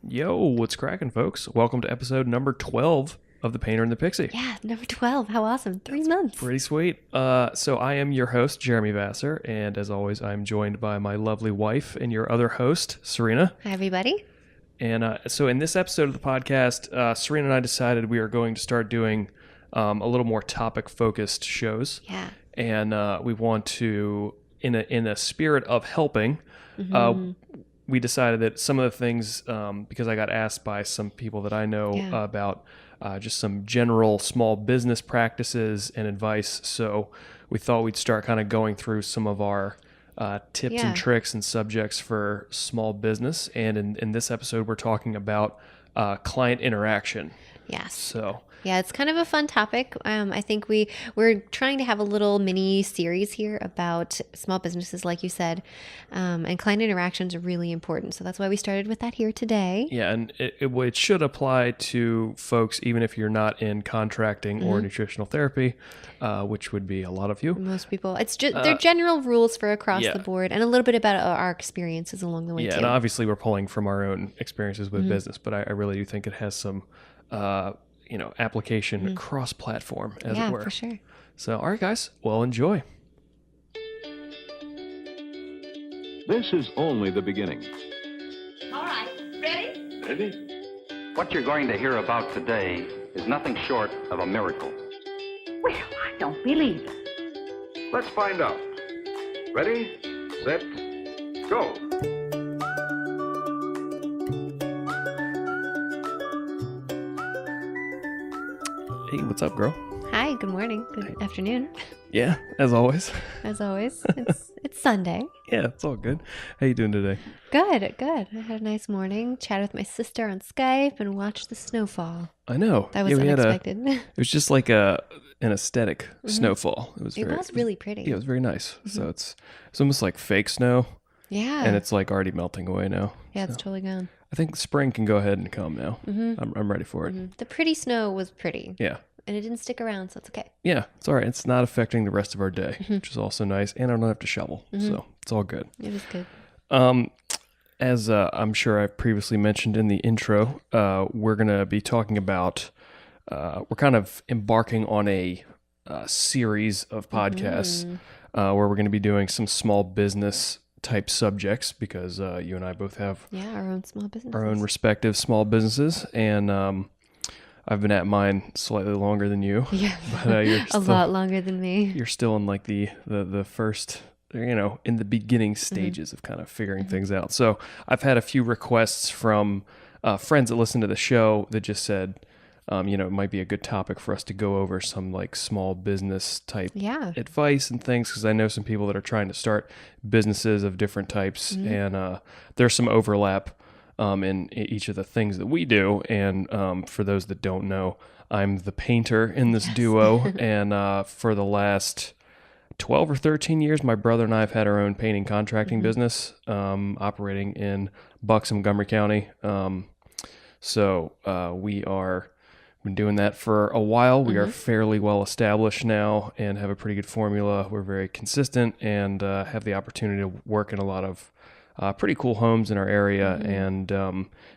Yo, what's cracking, folks? Welcome to episode number 12 of The Painter and the Pixie. Yeah, number 12. How awesome. 3 months. Pretty sweet. So I am your host, Jeremy Vassar, and as always, I'm joined by my lovely wife and your other host, Serina. Hi, everybody. And so in this episode of the podcast, Serina and I decided we are going to start doing a little more topic-focused shows. Yeah. And we want to, in a spirit of helping, we decided that some of the things, because I got asked by some people that I know about just some general small business practices and advice. So we thought we'd start kind of going through some of our tips and tricks and subjects for small business. And in this episode, we're talking about client interaction. Yes. So yeah, it's kind of a fun topic. I think we're trying to have a little mini series here about small businesses, like you said, and client interactions are really important. So that's why we started with that here today. Yeah, and it should apply to folks even if you're not in contracting or nutritional therapy, which would be a lot of you. Most people, it's just they're general rules for across the board, and a little bit about our experiences along the way too. Yeah, and obviously we're pulling from our own experiences with business, but I really do think it has some application cross-platform, as it were. Yeah, for sure. So, all right, guys, well, enjoy. This is only the beginning. All right, ready? Ready? What you're going to hear about today is nothing short of a miracle. Well, I don't believe it. Let's find out. Ready, set, go. Hey, what's up, girl? Hi, good morning, good afternoon. Yeah, as always. As always, it's Sunday. Yeah, it's all good. How you doing today? Good. I had a nice morning, chatted with my sister on Skype, and watched the snowfall. I know. That was unexpected. It was just like an aesthetic snowfall. It was really pretty. Yeah, it was very nice. So it's almost like fake snow, Yeah. and it's like already melting away now. Yeah, it's totally gone. I think spring can go ahead and come now. I'm ready for it. The pretty snow was pretty. Yeah. And it didn't stick around, so it's okay. Yeah, it's all right. It's not affecting the rest of our day, which is also nice. And I don't have to shovel, so it's all good. It was good. As I'm sure I previously mentioned in the intro, we're going to be talking about, we're kind of embarking on a series of podcasts where we're going to be doing some small business type subjects because you and I both have our own small businesses. our own respective small businesses. And I've been at mine slightly longer than you. Yeah, But you're a lot longer than me. You're still in like the first, in the beginning stages of kind of figuring things out. So I've had a few requests from friends that listen to the show that just said, it might be a good topic for us to go over some like small business type advice and things. Cause I know some people that are trying to start businesses of different types and there's some overlap in each of the things that we do. And for those that don't know, I'm the painter in this duo. And for the last 12 or 13 years, my brother and I have had our own painting contracting business operating in Bucks, Montgomery County. So we are been doing that for a while. We are fairly well established now and have a pretty good formula. We're very consistent and have the opportunity to work in a lot of pretty cool homes in our area and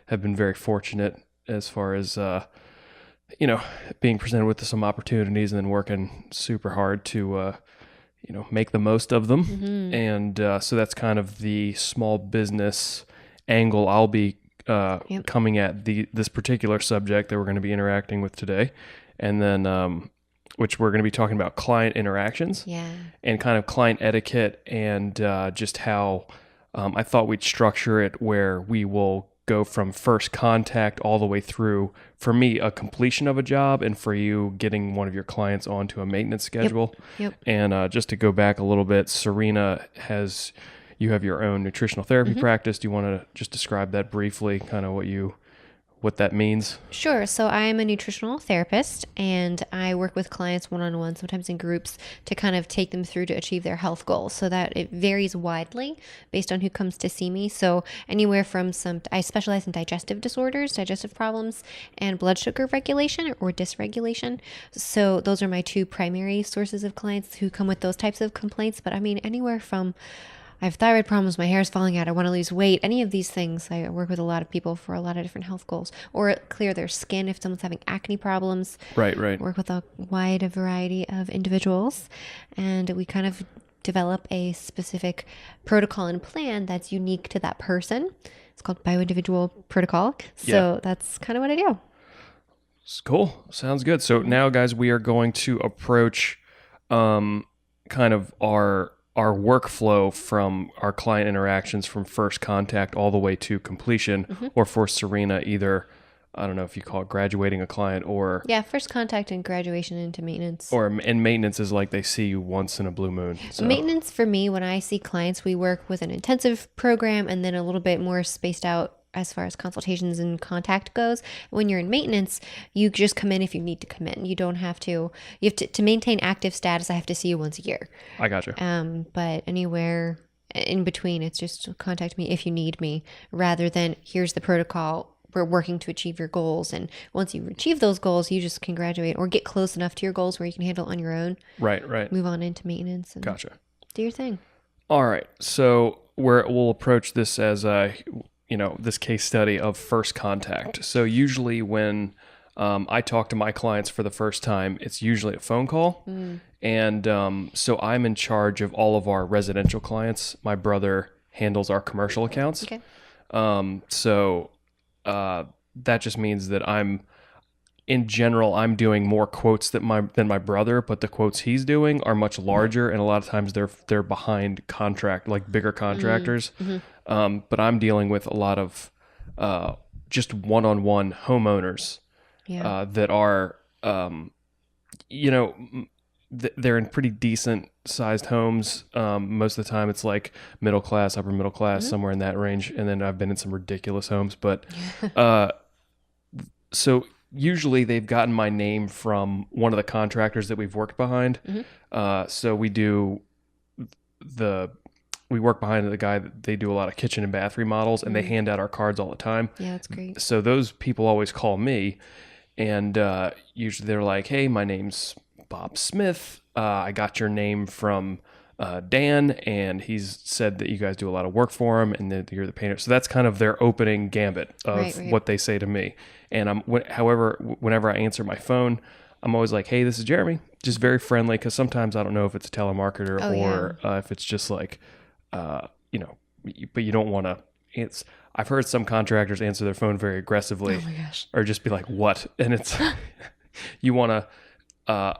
have been very fortunate as far as, being presented with some opportunities and then working super hard to, make the most of them. And so that's kind of the small business angle I'll be coming at this particular subject that we're going to be interacting with today. And then which we're going to be talking about client interactions and kind of client etiquette and just how I thought we'd structure it where we will go from first contact all the way through, for me, a completion of a job, and for you, getting one of your clients onto a maintenance schedule. Yep. And just to go back a little bit, Serina you have your own nutritional therapy practice. Do you want to just describe that briefly, kind of what that means? Sure. So I am a nutritional therapist and I work with clients one-on-one, sometimes in groups, to kind of take them through to achieve their health goals, so that it varies widely based on who comes to see me. So anywhere from I specialize in digestive disorders, digestive problems, and blood sugar regulation or dysregulation. So those are my two primary sources of clients who come with those types of complaints. But I mean, anywhere from I have thyroid problems, my hair is falling out, I want to lose weight, any of these things. I work with a lot of people for a lot of different health goals, or clear their skin if someone's having acne problems. Right, right. Work with a wide variety of individuals, and we kind of develop a specific protocol and plan that's unique to that person. It's called bioindividual protocol. So that's kind of what I do. It's cool. Sounds good. So now, guys, we are going to approach kind of our workflow from our client interactions from first contact all the way to completion, or for Serina, either, I don't know if you call it graduating a client or... Yeah, first contact and graduation into maintenance. And maintenance is like they see you once in a blue moon. So. Maintenance for me, when I see clients, we work with an intensive program and then a little bit more spaced out as far as consultations and contact goes. When you're in maintenance, you just come in if you need to come in. You don't have to, you have to maintain active status, I have to see you once a year. I gotcha. But anywhere in between, it's just contact me if you need me, rather than here's the protocol, we're working to achieve your goals. And once you achieve those goals, you just can graduate or get close enough to your goals where you can handle it on your own. Right, right. Move on into maintenance and Gotcha. do your thing. All right. So we'll approach this as this case study of first contact. So usually when I talk to my clients for the first time, it's usually a phone call. And so I'm in charge of all of our residential clients. My brother handles our commercial accounts. Okay. So that just means that I'm doing more quotes than my brother, but the quotes he's doing are much larger, and a lot of times they're behind contract, like bigger contractors. But I'm dealing with a lot of just one-on-one homeowners that are they're in pretty decent sized homes. Most of the time it's like middle class, upper middle class, somewhere in that range. And then I've been in some ridiculous homes, but so usually they've gotten my name from one of the contractors that we've worked behind. So we work behind the guy that they do a lot of kitchen and bath remodels, and they hand out our cards all the time. Yeah, that's great. So those people always call me, and usually they're like, hey, my name's Bob Smith. I got your name from Dan, and he's said that you guys do a lot of work for him and that you're the painter. So that's kind of their opening gambit of what they say to me. And whenever I answer my phone, I'm always like, hey, this is Jeremy. Just very friendly, because sometimes I don't know if it's a telemarketer or if it's just like, but you don't want to. I've heard some contractors answer their phone very aggressively. Oh my gosh. Or just be like, what? And it's, you want to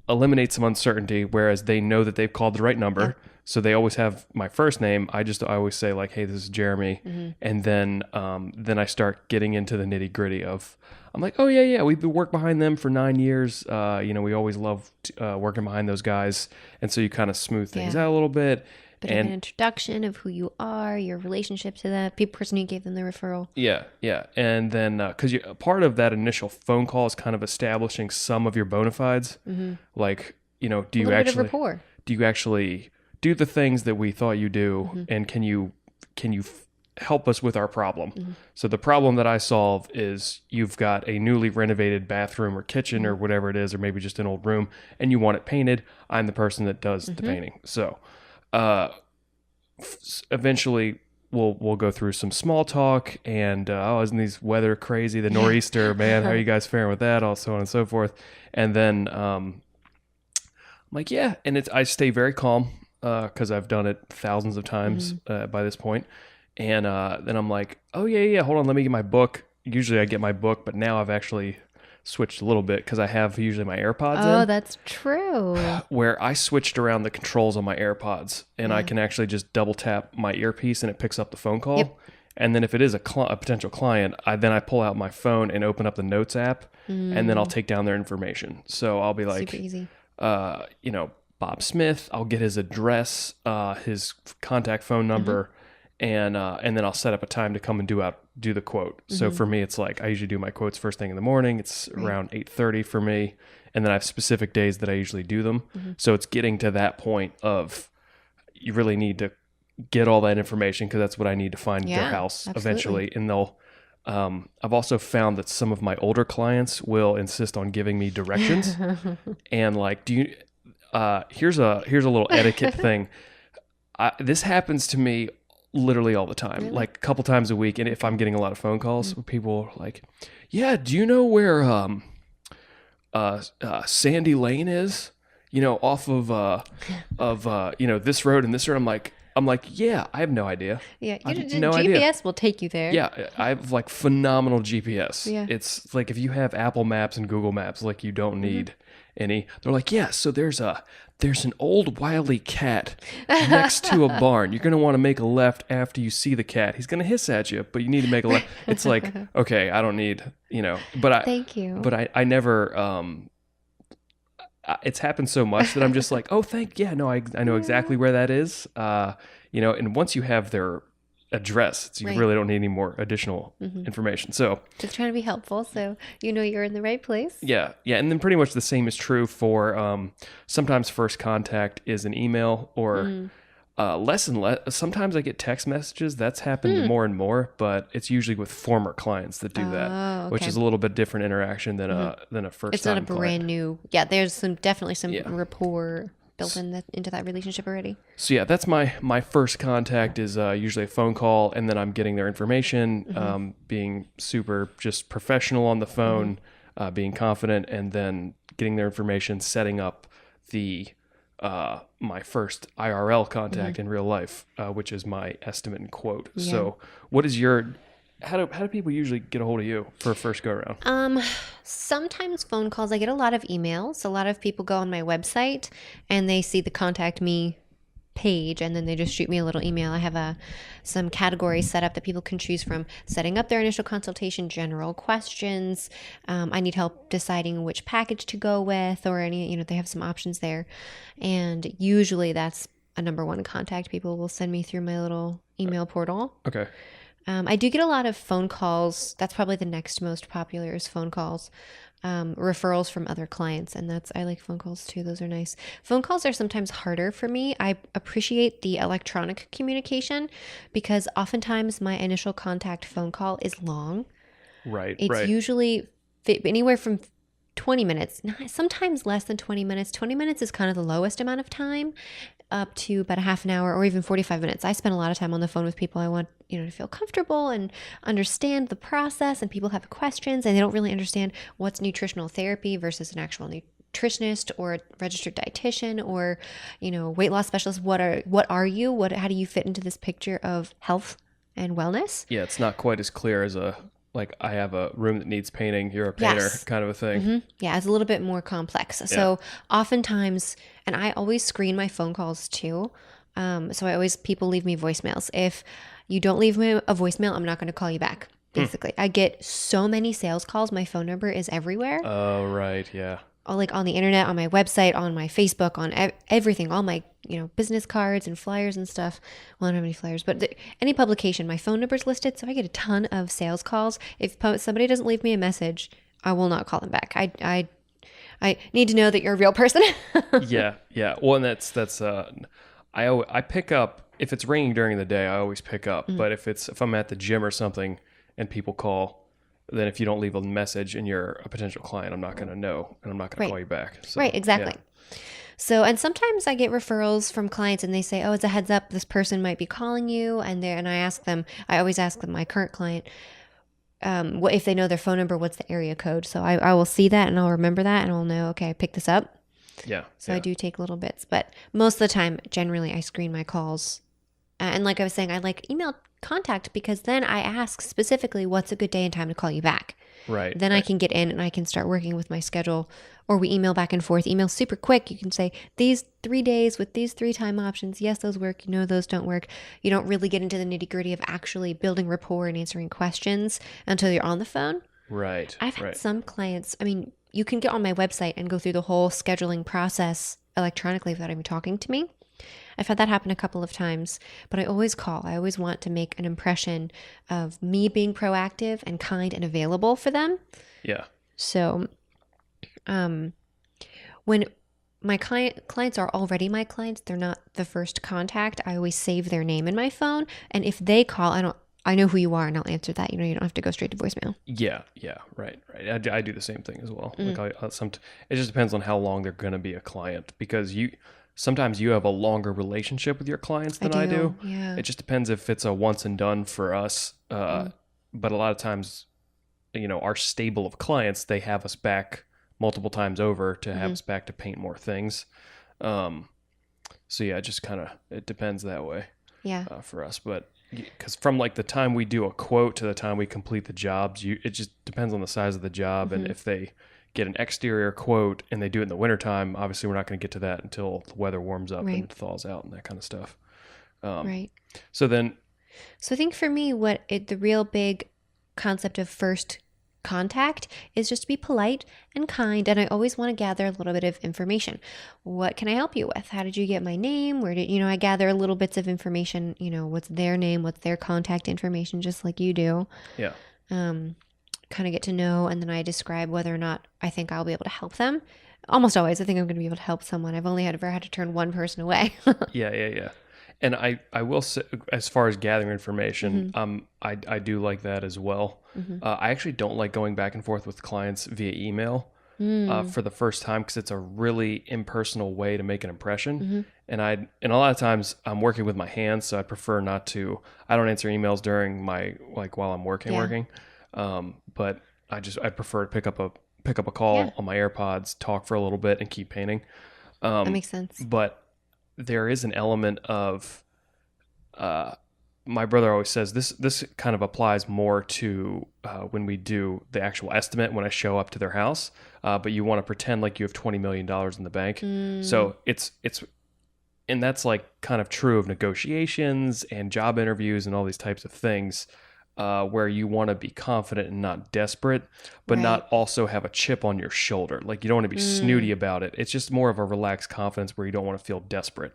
eliminate some uncertainty, whereas they know that they've called the right number. Yeah. So they always have my first name. I always say like, hey, this is Jeremy. And then I start getting into the nitty gritty of, I'm like, oh yeah. We've been working behind them for 9 years. We always love working behind those guys. And so you kind of smooth things out a little bit. Bit of an introduction of who you are, your relationship to that person who gave them the referral. Yeah. And then, because part of that initial phone call is kind of establishing some of your bona fides. Like, do you actually do the things that we thought you do, and can you help us with our problem? So the problem that I solve is you've got a newly renovated bathroom or kitchen or whatever it is, or maybe just an old room, and you want it painted. I'm the person that does the painting. So eventually we'll go through some small talk and isn't these weather crazy, the nor'easter, man, how are you guys faring with that, all so on and so forth. And then I'm like, yeah, and I stay very calm because I've done it thousands of times by this point. And then I'm like, oh yeah, hold on, let me get my book. Usually I get my book, but now I've actually switched a little bit because I have usually my AirPods in. Oh, that's true. Where I switched around the controls on my AirPods, and I can actually just double tap my earpiece and it picks up the phone call. Yep. And then if it is a potential client, I pull out my phone and open up the Notes app, and then I'll take down their information. So I'll be like, super easy. Bob Smith. I'll get his address, his contact phone number, and then I'll set up a time to come and do the quote. So for me, it's like I usually do my quotes first thing in the morning. It's around 8:30 for me, and then I have specific days that I usually do them. So it's getting to that point of you really need to get all that information because that's what I need to find their house eventually. And they'll. I've also found that some of my older clients will insist on giving me directions, and like, do you? Here's a little etiquette thing. This happens to me literally all the time, Really? like a couple times a week. And if I'm getting a lot of phone calls where people are like, yeah, do you know where Sandy Lane is? Off of this road and this road. I'm like, yeah, I have no idea. Yeah, I have GPS idea. will take you there. Yeah, I have like phenomenal GPS. Yeah. It's like if you have Apple Maps and Google Maps, like you don't need any. They're like, yeah, so there's an old wily cat next to a barn. You're gonna want to make a left after you see the cat. He's gonna hiss at you, but you need to make a left. It's like, okay, I don't need, but Thank you. But I never. It's happened so much that I'm just like, oh, I know exactly where that is. And once you have their address, you Right. really don't need any more additional information. So Just trying to be helpful, so you're in the right place. yeah. And then pretty much the same is true for sometimes first contact is an email or less and less. Sometimes I get text messages. That's happened more and more, but it's usually with former clients that do that, which okay. is a little bit different interaction than a first. It's not a time brand client. new. Yeah, there's definitely some Yeah. rapport built into that relationship already. So yeah, that's my first contact is usually a phone call, and then I'm getting their information, being super just professional on the phone, being confident, and then getting their information, setting up the my first IRL contact in real life, which is my estimate and quote. Yeah. So what is your how do people usually get a hold of you for a first go around? Sometimes phone calls. I get a lot of emails. A lot of people go on my website and they see the contact me page and then they just shoot me a little email. I have some categories set up that people can choose from: setting up their initial consultation, general questions, I need help deciding which package to go with, or any, they have some options there. And usually that's a number one contact. People will send me through my little email portal. Okay. I do get a lot of phone calls. That's probably the next most popular is phone calls. Referrals from other clients, and I like phone calls too. Those are nice. Phone calls are sometimes harder for me. I appreciate the electronic communication because oftentimes my initial contact phone call is long. Right. It's usually anywhere from 20 minutes, sometimes less than 20 minutes. 20 minutes is kind of the lowest amount of time, up to about a half an hour or even 45 minutes. I spend a lot of time on the phone with people. I want, to feel comfortable and understand the process, and people have questions and they don't really understand what's nutritional therapy versus an actual nutritionist or a registered dietitian or, weight loss specialist. What are you? How do you fit into this picture of health and wellness? Yeah, it's not quite as clear as I have a room that needs painting, you're a painter, Yes. kind of a thing. Yeah, it's a little bit more complex. So oftentimes, and I always screen my phone calls too. So people leave me voicemails. If you don't leave me a voicemail, I'm not going to call you back. Basically, I get so many sales calls. My phone number is everywhere. Oh, right. Yeah. Like on the internet, on my website, on my Facebook, on everything, all my, business cards and flyers and stuff. Well, I don't have any flyers, but any publication, my phone number's listed. So I get a ton of sales calls. If somebody doesn't leave me a message, I will not call them back. I need to know that you're a real person. Yeah. Well, and that's I pick up if it's ringing during the day. I always pick up, but if I'm at the gym or something and people call, then if you don't leave a message and you're a potential client, I'm not going to know, and I'm not going to call you back. So, Right, exactly. yeah. So, and sometimes I get referrals from clients and they say, oh, it's a heads up, this person might be calling you. And I always ask them, my current client, what if they know their phone number, what's the area code? So I will see that and I'll remember that and I'll know, okay, I picked this up. Yeah. So I do take little bits, but most of the time, generally I screen my calls. And like I was saying, I like email contact because then I ask specifically what's a good day and time to call you back. Right. Then I can get in and I can start working with my schedule, or we email back and forth. Email super quick. You can say these 3 days with these 3 time options. Yes, those work. Those don't work. You don't really get into the nitty gritty of actually building rapport and answering questions until you're on the phone. Right. I've had some clients, you can get on my website and go through the whole scheduling process electronically without even talking to me. I've had that happen a couple of times, but I always call. I always want to make an impression of me being proactive and kind and available for them. Yeah. So when my clients are already my clients, they're not the first contact, I always save their name in my phone. And if they call, I know who you are and I'll answer that. You don't have to go straight to voicemail. Yeah. Right. I do the same thing as well. Like it just depends on how long they're going to be a client, because sometimes you have a longer relationship with your clients than I do. Yeah. It just depends if it's a once and done for us. But a lot of times, our stable of clients, they have us back multiple times over to have us back to paint more things. So yeah, it just kind of, it depends that way. Yeah. For us, but because from like the time we do a quote to the time we complete the jobs, it just depends on the size of the job. And if they get an exterior quote and they do it in the wintertime, obviously we're not going to get to that until the weather warms up and thaws out and that kind of stuff. Right. So I think for me, the real big concept of first contact is just to be polite and kind. And I always want to gather a little bit of information. What can I help you with? How did you get my name? Where did, I gather little bits of information, what's their name, what's their contact information, just like you do. Yeah. Kind of get to know. And then I describe whether or not I think I'll be able to help them. Almost always, I think I'm going to be able to help someone. I've only ever had to turn one person away. Yeah. And I will say, as far as gathering information, I do like that as well. I actually don't like going back and forth with clients via email for the first time because it's a really impersonal way to make an impression. And a lot of times I'm working with my hands, so I prefer not to. I don't answer emails during while I'm working. But I prefer to pick up a call on my AirPods, talk for a little bit, and keep painting. That makes sense. But there is an element of, my brother always says this kind of applies more to when we do the actual estimate when I show up to their house, but you want to pretend like you have $20 million in the bank. So it's and that's like kind of true of negotiations and job interviews and all these types of things. Where you want to be confident and not desperate, but not also have a chip on your shoulder. Like you don't want to be snooty about it. It's just more of a relaxed confidence where you don't want to feel desperate.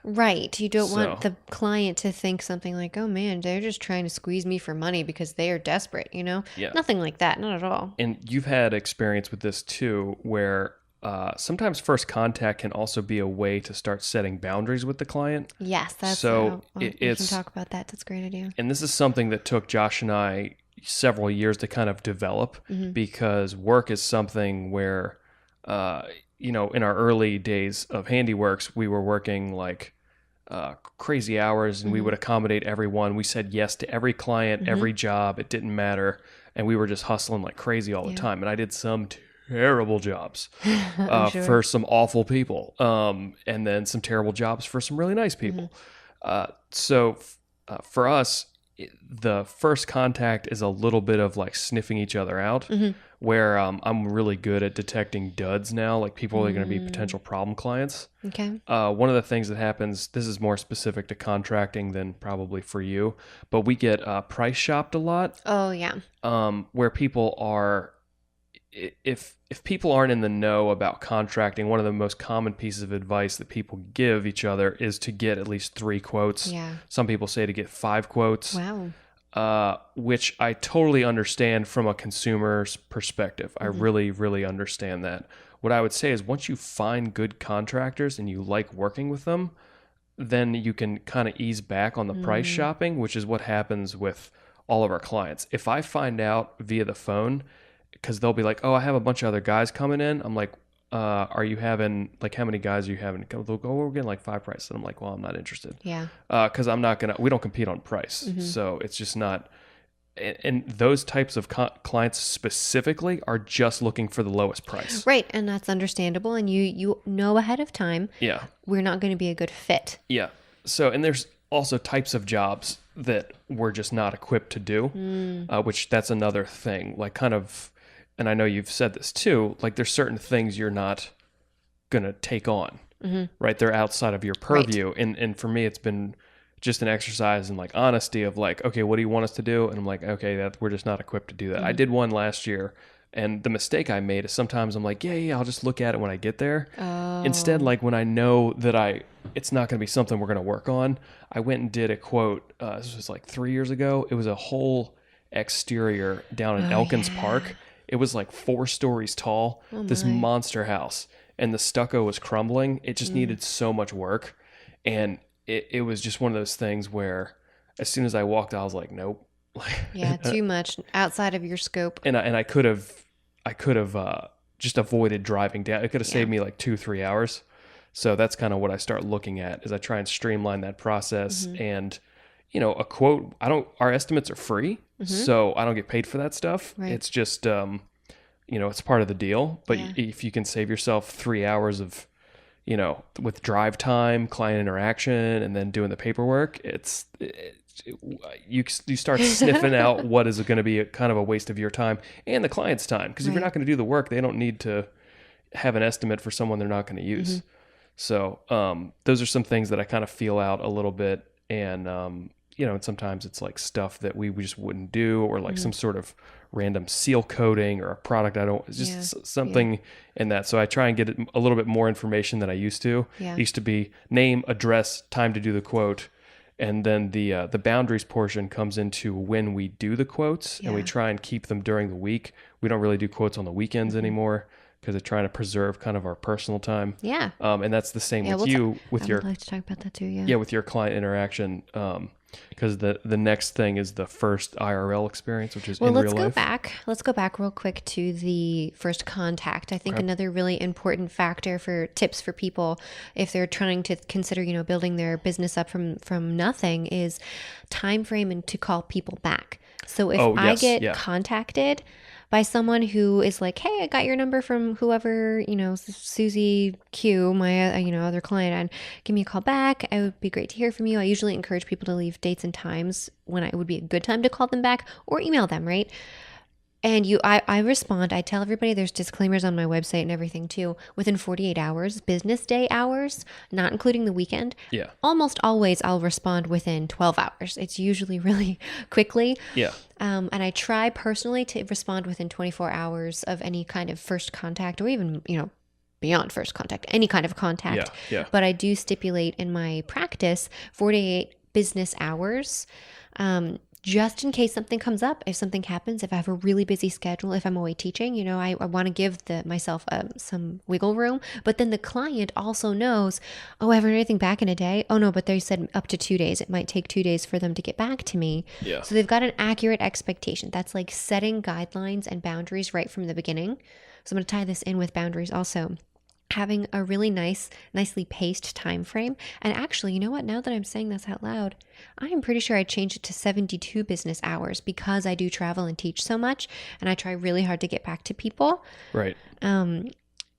Right. You don't want the client to think something like, oh man, they're just trying to squeeze me for money because they are desperate, Yeah. Nothing like that. Not at all. And you've had experience with this too, where sometimes first contact can also be a way to start setting boundaries with the client. Yes, that's so we can talk about that. That's a great idea. And this is something that took Josh and I several years to kind of develop because work is something where, in our early days of handiworks, we were working like crazy hours and we would accommodate everyone. We said yes to every client, every job. It didn't matter. And we were just hustling like crazy all the time. And I did some terrible jobs for some awful people, and then some terrible jobs for some really nice people. So for us, the first contact is a little bit of like sniffing each other out, where I'm really good at detecting duds now, like people are going to be potential problem clients. Okay. One of the things that happens, this is more specific to contracting than probably for you, but we get price shopped a lot. Oh, yeah. Where people are... If people aren't in the know about contracting, one of the most common pieces of advice that people give each other is to get at least 3 quotes. Yeah. Some people say to get 5 quotes. Wow. Which I totally understand from a consumer's perspective. I really, really understand that. What I would say is once you find good contractors and you like working with them, then you can kind of ease back on the price shopping, which is what happens with all of our clients. If I find out via the phone, because they'll be like, oh, I have a bunch of other guys coming in. I'm like, are you having, like, how many guys are you having? They'll go, oh, we're getting like 5 prices. And I'm like, well, I'm not interested. Yeah. Because we don't compete on price. So it's just not, and those types of clients specifically are just looking for the lowest price. Right. And that's understandable. And you know ahead of time, we're not going to be a good fit. Yeah. So, and there's also types of jobs that we're just not equipped to do, which that's another thing, like kind of, and I know you've said this too, like there's certain things you're not going to take on, right? They're outside of your purview. Right. And for me, it's been just an exercise in like honesty of like, okay, what do you want us to do? And I'm like, okay, we're just not equipped to do that. I did one last year, and the mistake I made is sometimes I'm like, yeah, I'll just look at it when I get there. Oh. Instead, like when I know that it's not going to be something we're going to work on, I went and did a quote. This was like 3 years ago. It was a whole exterior down in Elkins Park. It was like 4 stories tall, this monster house, and the stucco was crumbling. It just needed so much work. And it was just one of those things where as soon as I walked, I was like, nope. Yeah, too much outside of your scope. And I could have just avoided driving down. It could have saved me like 2-3 hours. So that's kind of what I start looking at, is I try and streamline that process. And, a quote, our estimates are free, so I don't get paid for that stuff. Right. It's just, it's part of the deal. But Yeah. if you can save yourself 3 hours of, with drive time, client interaction, and then doing the paperwork, you start sniffing out what is going to be kind of a waste of your time and the client's time. Because if you're not going to do the work, they don't need to have an estimate for someone they're not going to use. So those are some things that I kind of feel out a little bit. And, and sometimes it's like stuff that we just wouldn't do, or like some sort of random seal coating or a product it's just something in that. So I try and get a little bit more information than I used to. Yeah. It used to be name, address, time to do the quote. And then the boundaries portion comes into when we do the quotes, and we try and keep them during the week. We don't really do quotes on the weekends anymore, because they're trying to preserve kind of our personal time. Yeah. And that's the same with I your would like to talk about that too. Yeah. yeah, with your client interaction. Because the next thing is the first IRL experience, which is in real life. Let's go back real quick to the first contact. I think another really important factor for tips for people if they're trying to consider, building their business up from nothing, is time frame and to call people back. So if I get contacted by someone who is like, hey, I got your number from whoever, Susie Q, my, other client, and give me a call back. It would be great to hear from you. I usually encourage people to leave dates and times when it would be a good time to call them back, or email them, right? And I respond. I tell everybody there's disclaimers on my website and everything too. Within 48 hours, business day hours, not including the weekend. Yeah. Almost always I'll respond within 12 hours. It's usually really quickly. Yeah. And I try personally to respond within 24 hours of any kind of first contact, or even, beyond first contact, any kind of contact. Yeah. But I do stipulate in my practice 48 business hours. Just in case something comes up, if something happens, if I have a really busy schedule, if I'm away teaching, I want to give myself some wiggle room. But then the client also knows, oh, I haven't heard anything back in a day. Oh no, but they said up to 2 days. It might take 2 days for them to get back to me. Yeah. So they've got an accurate expectation. That's like setting guidelines and boundaries right from the beginning. So I'm going to tie this in with boundaries also. Having a really nicely paced time frame. And actually, you know what? Now that I'm saying this out loud, I am pretty sure I changed it to 72 business hours, because I do travel and teach so much, and I try really hard to get back to people. Right.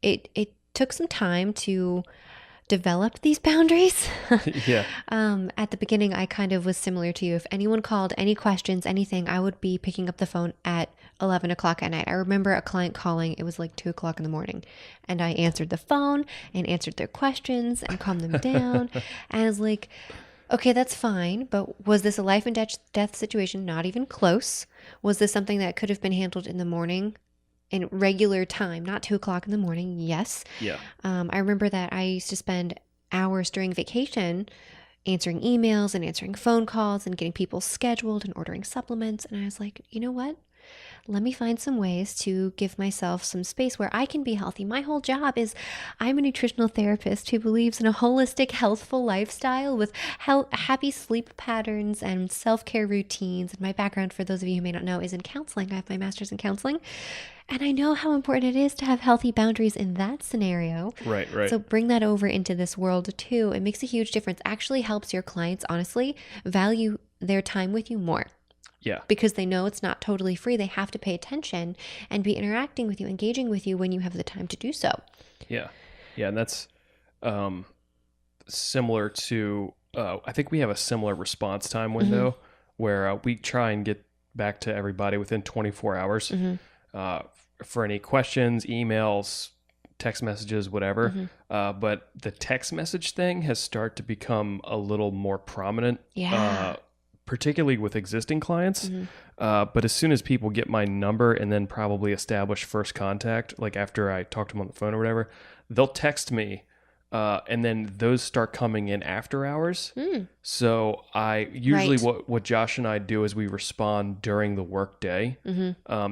It took some time to develop these boundaries. Yeah. At the beginning, I kind of was similar to you. If anyone called, any questions, anything, I would be picking up the phone at 11 o'clock at night. I remember a client calling, it was like 2 o'clock in the morning, and I answered the phone and answered their questions and calmed them down. And I was like, okay, that's fine, but was this a life and death situation? Not even close. Was this something that could have been handled in the morning, in regular time, not 2 o'clock in the morning? Yes. Yeah. I remember that I used to spend hours during vacation answering emails and answering phone calls and getting people scheduled and ordering supplements. And I was like, you know what? Let me find some ways to give myself some space where I can be healthy. My whole job is, I'm a nutritional therapist who believes in a holistic, healthful lifestyle with happy sleep patterns and self-care routines. And my background, for those of you who may not know, is in counseling. I have my master's in counseling. And I know how important it is to have healthy boundaries in that scenario. Right. So bring that over into this world too. It makes a huge difference. Actually helps your clients, honestly, value their time with you more. Yeah. Because they know it's not totally free. They have to pay attention and be interacting with you, engaging with you when you have the time to do so. Yeah. Yeah. And that's similar to, I think we have a similar response time window where we try and get back to everybody within 24 hours for any questions, emails, text messages, whatever. But the text message thing has started to become a little more prominent. Yeah. Particularly with existing clients. But as soon as people get my number and then probably establish first contact, like after I talk to them on the phone or whatever, they'll text me. And then those start coming in after hours. So I usually what Josh and I do is we respond during the work day.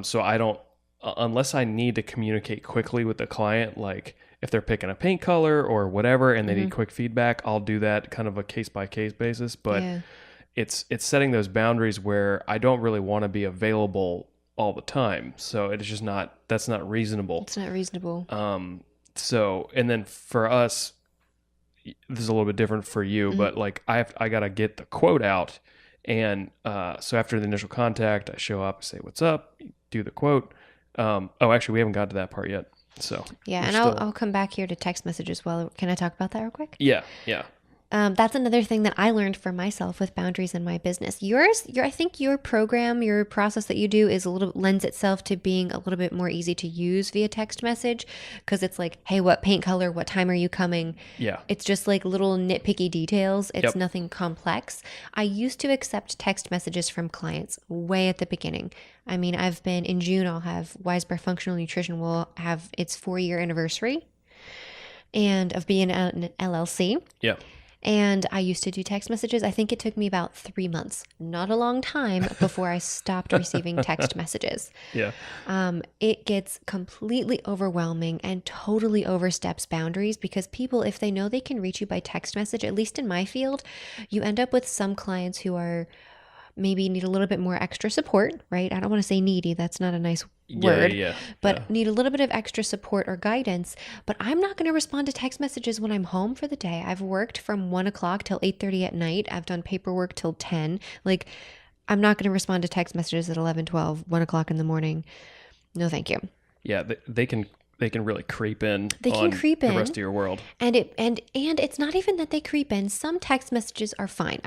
So I don't, unless I need to communicate quickly with the client, like if they're picking a paint color or whatever and they need quick feedback, I'll do that kind of a case by case basis. But it's setting those boundaries where I don't really want to be available all the time. So it's just that's not reasonable. It's not reasonable. So, and then for us, this is a little bit different for you, but like I got to get the quote out. And so after the initial contact, I show up, say, what's up, do the quote. Actually, we haven't got to that part yet. So Yeah, and I'll come back here to text message as well. Can I talk about that real quick? Yeah. That's another thing that I learned for myself with boundaries in my business. I think your program, your process that you do lends itself to being a little bit more easy to use via text message, because it's like, hey, what paint color, what time are you coming? Yeah. It's just like little nitpicky details. It's Yep. nothing complex. I used to accept text messages from clients way at the beginning. I mean, in June, I'll have Weisbar Functional Nutrition will have its 4-year anniversary and of being an LLC. Yeah. And I used to do text messages. I think it took me about 3 months, not a long time, before I stopped receiving text messages. Yeah. It gets completely overwhelming and totally oversteps boundaries, because people, if they know they can reach you by text message, at least in my field, you end up with some clients who are maybe need a little bit more extra support, right? I don't want to say needy. That's not a nice word, but need a little bit of extra support or guidance. But I'm not going to respond to text messages when I'm home for the day. I've worked from 1 o'clock till 8:30 at night. I've done paperwork till 10. Like, I'm not going to respond to text messages at 11, 12, 1 o'clock in the morning. No, thank you. Yeah. They can really creep in They on can creep in the rest of your world. And it's not even that they creep in. Some text messages are fine.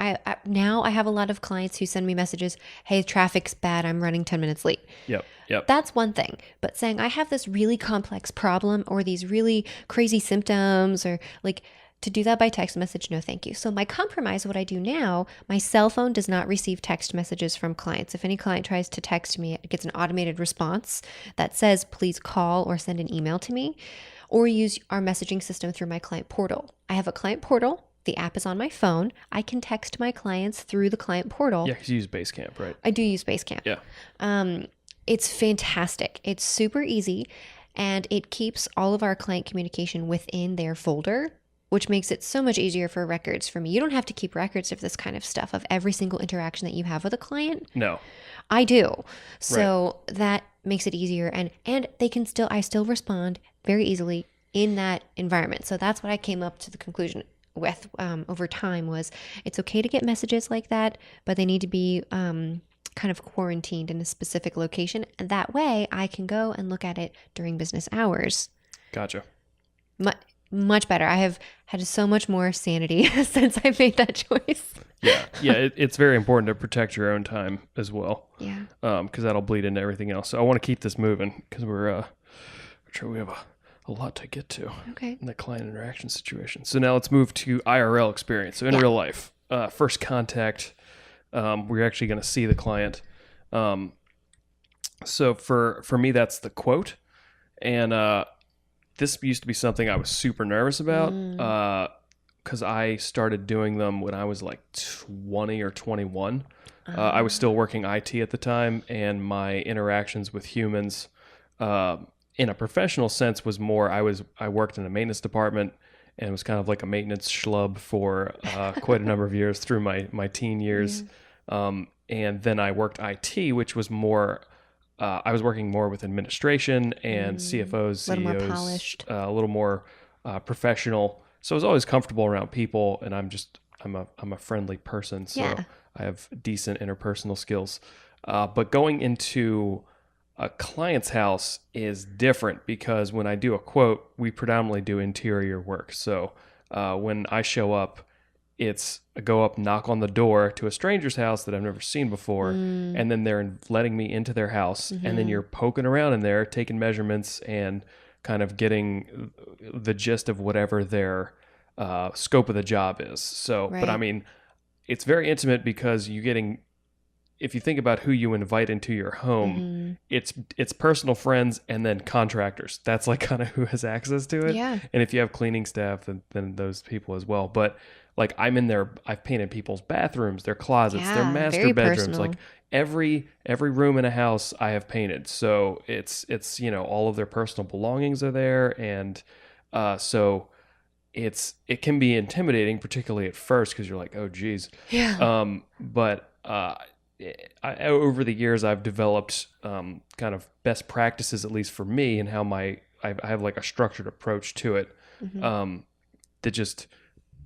Now I have a lot of clients who send me messages, hey, traffic's bad, I'm running 10 minutes late. Yep. That's one thing. But saying I have this really complex problem or these really crazy symptoms, or like, to do that by text message, no thank you. So my compromise, what I do now, my cell phone does not receive text messages from clients. If any client tries to text me, it gets an automated response that says, please call or send an email to me, or use our messaging system through my client portal. I have a client portal. The app is on my phone. I can text my clients through the client portal. Yeah, because you use Basecamp, right? I do use Basecamp. Yeah. It's fantastic. It's super easy, and it keeps all of our client communication within their folder, which makes it so much easier for records for me. You don't have to keep records of this kind of stuff, of every single interaction that you have with a client. No. I do. So that makes it easier, and I still respond very easily in that environment. So that's what I came up to the conclusion with over time, was it's okay to get messages like that, but they need to be kind of quarantined in a specific location. And that way I can go and look at it during business hours. Gotcha. Much better. I have had so much more sanity since I made that choice. Yeah. It's very important to protect your own time as well. Yeah. Because that'll bleed into everything else. So I want to keep this moving, because we're sure we have a lot to get to. Okay. In the client interaction situation. So now let's move to IRL experience. So in real life, first contact, we're actually going to see the client. So for me, that's the quote, and this used to be something I was super nervous about, because I started doing them when I was like 20 or 21. I was still working IT at the time, and my interactions with humans, in a professional sense, was more, I worked in a maintenance department and was kind of like a maintenance schlub for quite a number of years through my teen years. And then I worked IT, which was more, I was working more with administration and CFOs, CEOs, a little more polished, a little more professional. So I was always comfortable around people, and I'm a friendly person, so I have decent interpersonal skills. But going into a client's house is different, because when I do a quote, we predominantly do interior work. So when I show up, it's a go up, knock on the door to a stranger's house that I've never seen before, and then they're letting me into their house, and then you're poking around in there, taking measurements, and kind of getting the gist of whatever their scope of the job is. So, but I mean, it's very intimate, because if you think about who you invite into your home, it's personal friends and then contractors. That's like kind of who has access to it. Yeah. And if you have cleaning staff, then those people as well. But like, I'm in there, I've painted people's bathrooms, their closets, their master bedrooms, personal. Like every room in a house I have painted. So it's all of their personal belongings are there, and so it can be intimidating, particularly at first, because you're like, oh geez. Yeah. But over the years, I've developed kind of best practices, at least for me, and how I have like a structured approach to it, that just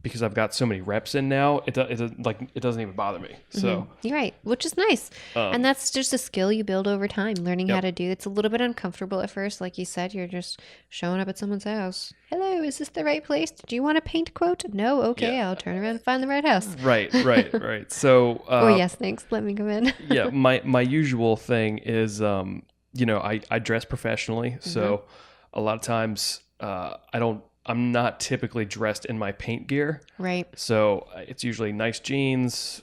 because I've got so many reps in now, it doesn't even bother me. So You're right, which is nice. And that's just a skill you build over time, learning how to do. It's a little bit uncomfortable at first. Like you said, you're just showing up at someone's house. Hello, is this the right place? Do you want a paint quote? No? Okay, I'll turn around and find the right house. right. So Or yes, thanks. Let me come in. yeah, my usual thing is, I dress professionally. So a lot of times I'm not typically dressed in my paint gear. Right. So it's usually nice jeans,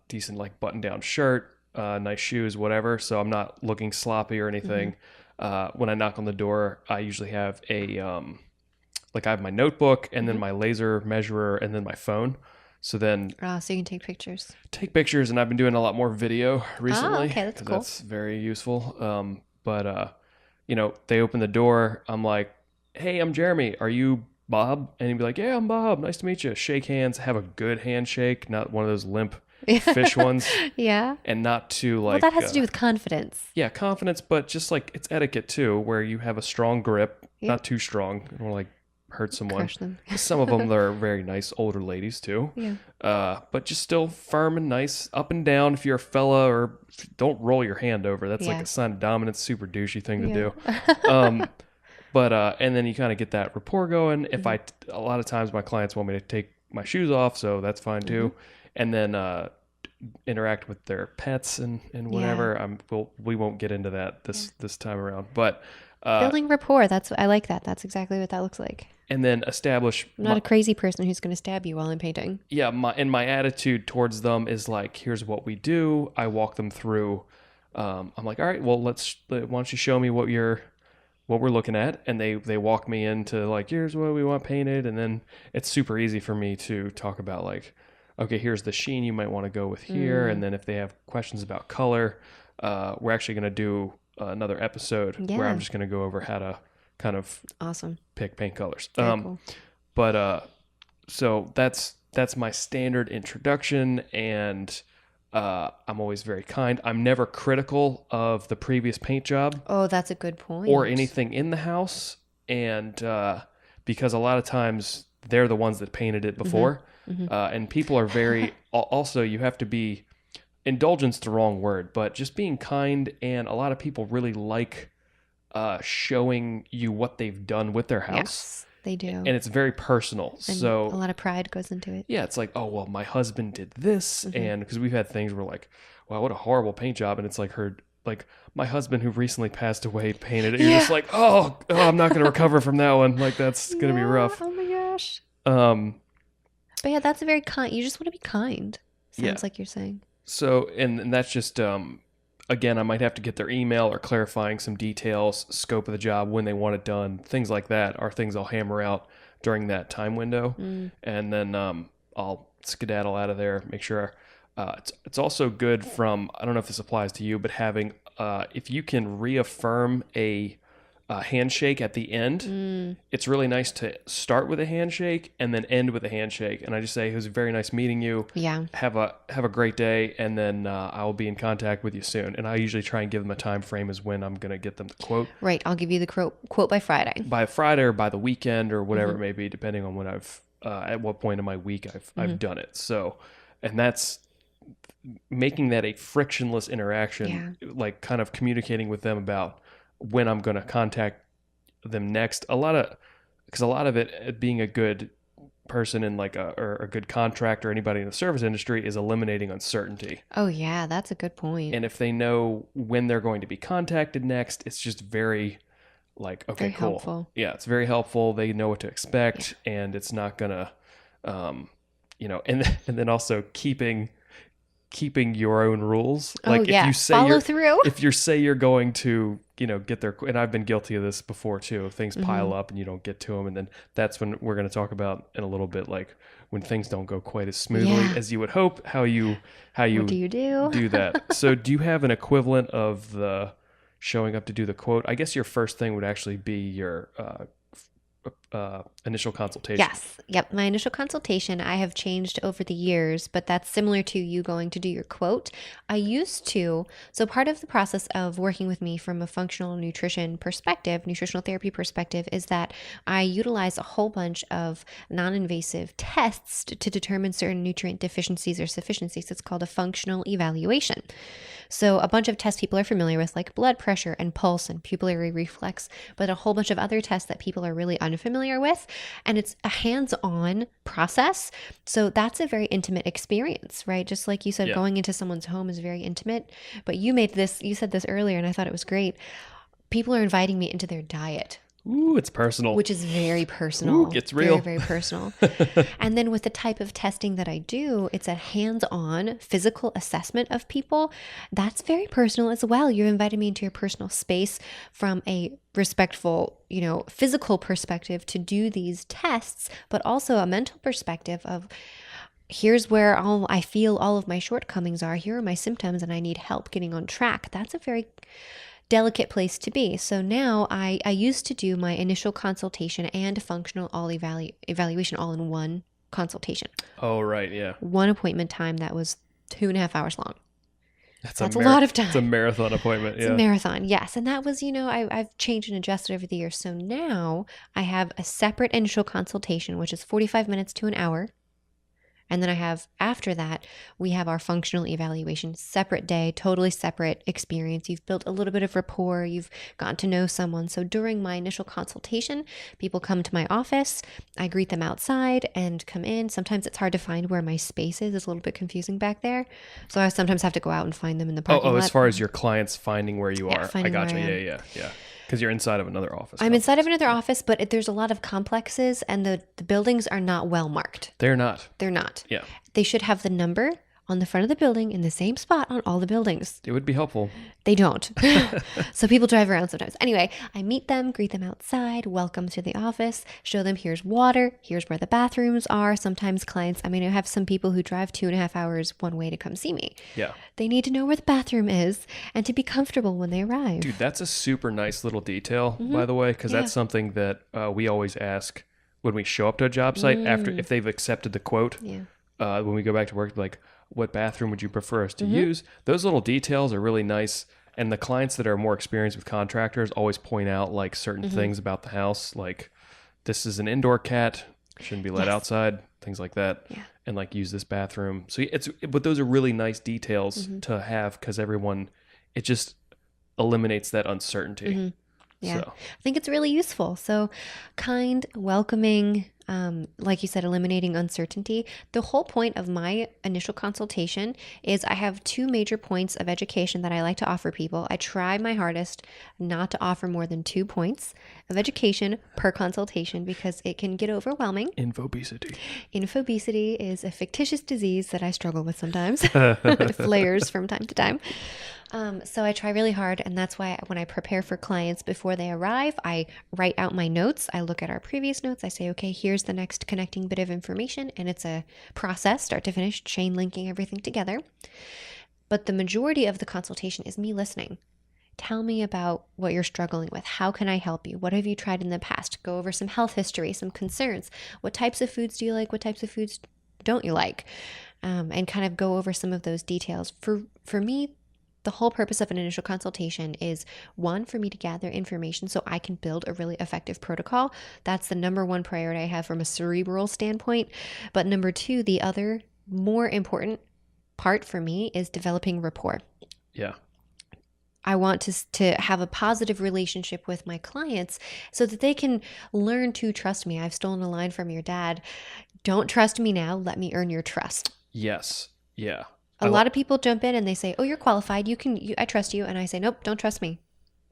decent like button down shirt, nice shoes, whatever. So I'm not looking sloppy or anything. When I knock on the door, I usually have I have my notebook and then my laser measurer and then my phone. So then so you can take pictures. And I've been doing a lot more video recently. Okay, that's cool. That's very useful. But they open the door. I'm like, hey, I'm Jeremy. Are you Bob? And he'd be like, yeah, I'm Bob. Nice to meet you. Shake hands. Have a good handshake, not one of those limp fish ones. Yeah. And not too Well, that has to do with confidence. Yeah, confidence, but just like it's etiquette too, where you have a strong grip, not too strong. You don't want to like hurt someone. Crush them. Some of them, they're very nice older ladies too. Yeah. But just still firm and nice, up and down. If you're a fella, or don't roll your hand over. That's like a sign of dominance. Super douchey thing to do. But and then you kind of get that rapport going. If a lot of times my clients want me to take my shoes off, so that's fine too. And then interact with their pets and whatever. We won't get into that this time around. But building rapport, I like that. That's exactly what that looks like. And then establish. I'm not a crazy person who's going to stab you while I'm painting. Yeah, my attitude towards them is like, here's what we do. I walk them through. I'm like, all right, well, why don't you show me what we're looking at, and they walk me into like, here's what we want painted, and then it's super easy for me to talk about like, okay, here's the sheen you might want to go with here, and then if they have questions about color, we're actually going to do another episode where I'm just going to go over how to kind of pick paint colors. Cool. But so that's my standard introduction, and I'm always very kind. I'm never critical of the previous paint job. Oh, that's a good point. Or anything in the house. And because a lot of times they're the ones that painted it before. And people are very, also you have to be, indulgence the wrong word, but just being kind. And a lot of people really like showing you what they've done with their house. Yes, they do. And it's very personal. And so a lot of pride goes into it. Yeah, it's like, oh, well, my husband did this. And because we've had things where like, wow, what a horrible paint job. And it's like my husband who recently passed away painted it. You're just like, oh, I'm not going to recover from that one. Like, that's going to be rough. Oh my gosh. But yeah, that's a very kind. You just want to be kind. Sounds like you're saying. So, and that's just, again, I might have to get their email or clarifying some details, scope of the job, when they want it done. Things like that are things I'll hammer out during that time window. And then I'll skedaddle out of there, make sure. It's also good from, I don't know if this applies to you, but having, if you can reaffirm a handshake at the end, it's really nice to start with a handshake and then end with a handshake. And I just say, it was very nice meeting you. Yeah. Have a great day. And then I will be in contact with you soon. And I usually try and give them a time frame as when I'm going to get them the quote. Right. I'll give you the quote by Friday. By Friday or by the weekend or whatever it may be, depending on when at what point in my week I've done it. So, and that's making that a frictionless interaction, like kind of communicating with them about when I'm going to contact them next. Because a lot of it, being a good person in like a good contractor, anybody in the service industry, is eliminating uncertainty. Oh yeah, that's a good point. And if they know when they're going to be contacted next, it's just very like, okay, very cool. Helpful. Yeah, it's very helpful. They know what to expect, and it's not gonna, and then also keeping your own rules. Like if you say follow through. If you say you're going to, get their, and I've been guilty of this before too, if things pile up and you don't get to them. And then that's when we're going to talk about in a little bit, like when things don't go quite as smoothly as you would hope, how you what do you do that. So do you have an equivalent of the showing up to do the quote? I guess your first thing would actually be your initial consultation. Yes. Yep. My initial consultation, I have changed over the years, but that's similar to you going to do your quote. I used to, so part of the process of working with me from a functional nutrition perspective, nutritional therapy perspective, is that I utilize a whole bunch of non-invasive tests to determine certain nutrient deficiencies or sufficiencies. It's called a functional evaluation. So a bunch of tests people are familiar with, like blood pressure and pulse and pupillary reflex, but a whole bunch of other tests that people are really unfamiliar with. And it's a hands-on process. So that's a very intimate experience, right? Just like you said, going into someone's home is very intimate. But you said this earlier, and I thought it was great. People are inviting me into their diet. Ooh, it's personal. Which is very personal. Ooh, it's real. Very, very personal. And then with the type of testing that I do, it's a hands-on physical assessment of people. That's very personal as well. You've invited me into your personal space from a respectful, physical perspective to do these tests, but also a mental perspective of here's where I feel all of my shortcomings are. Here are my symptoms and I need help getting on track. That's a very delicate place to be. So now I used to do my initial consultation and functional evaluation all in one consultation. Oh, right. Yeah. One appointment time that was 2.5 hours long. That's a lot of time. It's a marathon appointment. It's a marathon. Yes. And that was, I've changed and adjusted over the years. So now I have a separate initial consultation, which is 45 minutes to an hour. And then after that, we have our functional evaluation, separate day, totally separate experience. You've built a little bit of rapport. You've gotten to know someone. So during my initial consultation, people come to my office. I greet them outside and come in. Sometimes it's hard to find where my space is. It's a little bit confusing back there. So I sometimes have to go out and find them in the parking lot. As far as your clients finding where you are. I got you. Yeah. Because you're inside of another office. I'm inside of another office, but there's a lot of complexes and the buildings are not well marked. They're not. Yeah. They should have the number on the front of the building in the same spot on all the buildings. It would be helpful. They don't. So people drive around sometimes. Anyway, I meet them, greet them outside, welcome to the office, show them here's water, here's where the bathrooms are. Sometimes clients, I have some people who drive 2.5 hours one way to come see me. Yeah. They need to know where the bathroom is and to be comfortable when they arrive. Dude, that's a super nice little detail, by the way, because that's something that we always ask when we show up to a job site after if they've accepted the quote. Yeah. When we go back to work, like, what bathroom would you prefer us to use? Those little details are really nice. And the clients that are more experienced with contractors always point out like certain things about the house, like this is an indoor cat, shouldn't be let outside, things like that. Yeah. And like use this bathroom. So but those are really nice details to have because it just eliminates that uncertainty. Yeah, So. I think it's really useful. So kind, welcoming, like you said, eliminating uncertainty. The whole point of my initial consultation is I have 2 major points of education that I like to offer people. I try my hardest not to offer more than 2 points of education per consultation because it can get overwhelming. Infobesity. Infobesity is a fictitious disease that I struggle with sometimes. It flares from time to time. So I try really hard, and that's why when I prepare for clients before they arrive, I write out my notes. I look at our previous notes. I say, okay, here's the next connecting bit of information, and it's a process, start to finish, chain linking everything together. But the majority of the consultation is me listening. Tell me about what you're struggling with. How can I help you? What have you tried in the past? Go over some health history, some concerns. What types of foods do you like? What types of foods don't you like? And kind of go over some of those details. For me, the whole purpose of an initial consultation is 1, for me to gather information so I can build a really effective protocol. That's the number 1 priority I have from a cerebral standpoint. But number 2, the other more important part for me is developing rapport. Yeah. I want to have a positive relationship with my clients so that they can learn to trust me. I've stolen a line from your dad. Don't trust me now. Let me earn your trust. Yes. Yeah. A lot of people jump in and they say, oh, you're qualified. I trust you. And I say, nope, don't trust me.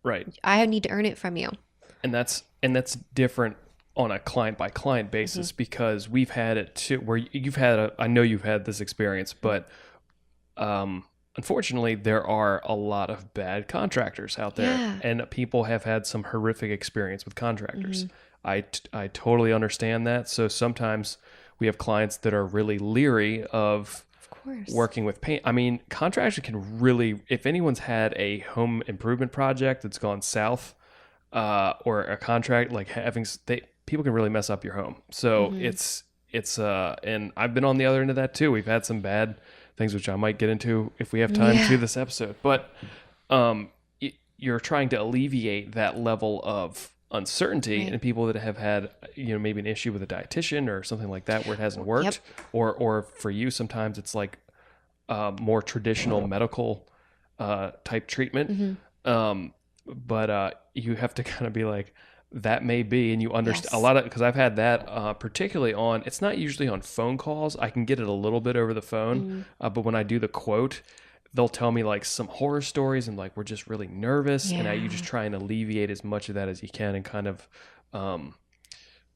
Right. I need to earn it from you. And that's different on a client by client basis because we've had it too, where I know you've had this experience, but unfortunately there are a lot of bad contractors out there and people have had some horrific experience with contractors. I totally understand that. So sometimes we have clients that are really leery of working with paint. I mean, contractors can really, if anyone's had a home improvement project that's gone south, or a contract like people can really mess up your home. So it's and I've been on the other end of that too. We've had some bad things, which I might get into if we have time to this episode. But you're trying to alleviate that level of uncertainty in people that have had, maybe an issue with a dietitian or something like that where it hasn't worked, or for you, sometimes it's like more traditional medical type treatment. But you have to kind of be like, that may be, and you understand a lot of, because I've had that particularly on, it's not usually on phone calls. I can get it a little bit over the phone, but when I do the quote, they'll tell me like some horror stories and like, we're just really nervous. And you just try and alleviate as much of that as you can and kind of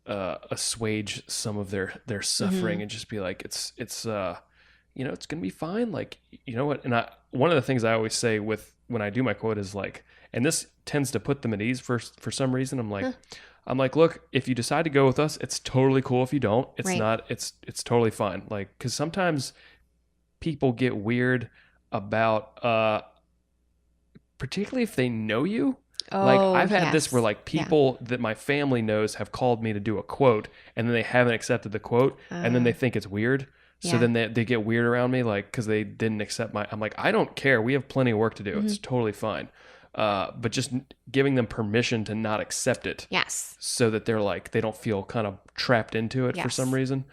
assuage some of their suffering and just be like, it's going to be fine. Like, you know what? And one of the things I always say when I do my quote is like, and this tends to put them at ease for some reason. I'm like, look, if you decide to go with us, it's totally cool. If you don't, it's not, it's totally fine. Like, cause sometimes people get weird about, particularly if they know you. Like I've had this where like people that my family knows have called me to do a quote and then they haven't accepted the quote and then they think it's weird. So then they get weird around me, like, cause they didn't accept I'm like, I don't care. We have plenty of work to do. It's totally fine. But just giving them permission to not accept it. Yes. So that they're like, they don't feel kind of trapped into it for some reason.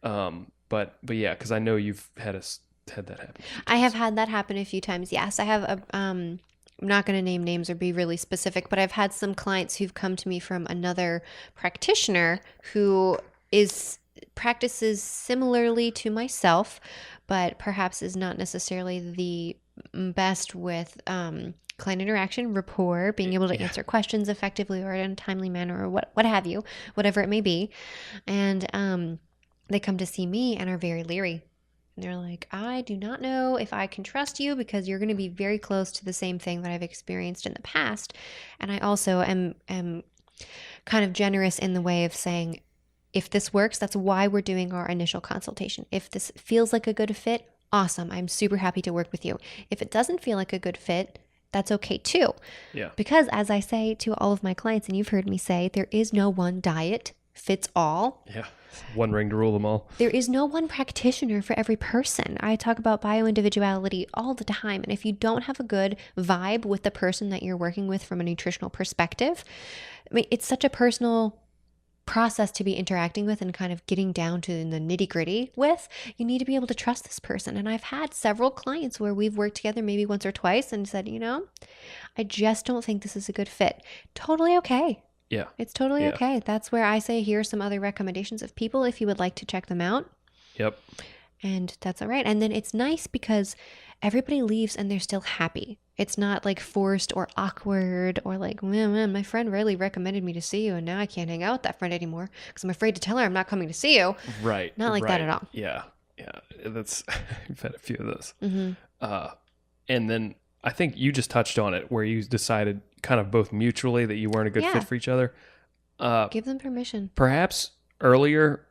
But yeah, cause I know you've had that happen. I have had that happen a few times. Yes. I have I'm not going to name names or be really specific, but I've had some clients who've come to me from another practitioner who practices similarly to myself, but perhaps is not necessarily the best with client interaction, rapport, being able to answer questions effectively or in a timely manner or what have you, whatever it may be. And they come to see me and are very leery. And they're like, I do not know if I can trust you because you're going to be very close to the same thing that I've experienced in the past. And I also am kind of generous in the way of saying, if this works, that's why we're doing our initial consultation. If this feels like a good fit, awesome. I'm super happy to work with you. If it doesn't feel like a good fit, that's okay too. Yeah. Because as I say to all of my clients, and you've heard me say, there is no one diet fits all. Yeah. One ring to rule them all. There is no one practitioner for every person. I talk about bioindividuality all the time. And if you don't have a good vibe with the person that you're working with from a nutritional perspective, I mean, it's such a personal process to be interacting with and kind of getting down to the nitty-gritty with. You need to be able to trust this person. And I've had several clients where we've worked together maybe once or twice and said, I just don't think this is a good fit. Totally okay. Yeah. It's totally okay. That's where I say, here's some other recommendations of people if you would like to check them out. Yep. And that's all right. And then it's nice because everybody leaves and they're still happy. It's not like forced or awkward or like, man, my friend really recommended me to see you and now I can't hang out with that friend anymore because I'm afraid to tell her I'm not coming to see you. Right. Not like that at all. Yeah. Yeah. That's, we've had a few of those. And then I think you just touched on it where you decided kind of both mutually that you weren't a good fit for each other. Give them permission. Perhaps earlier,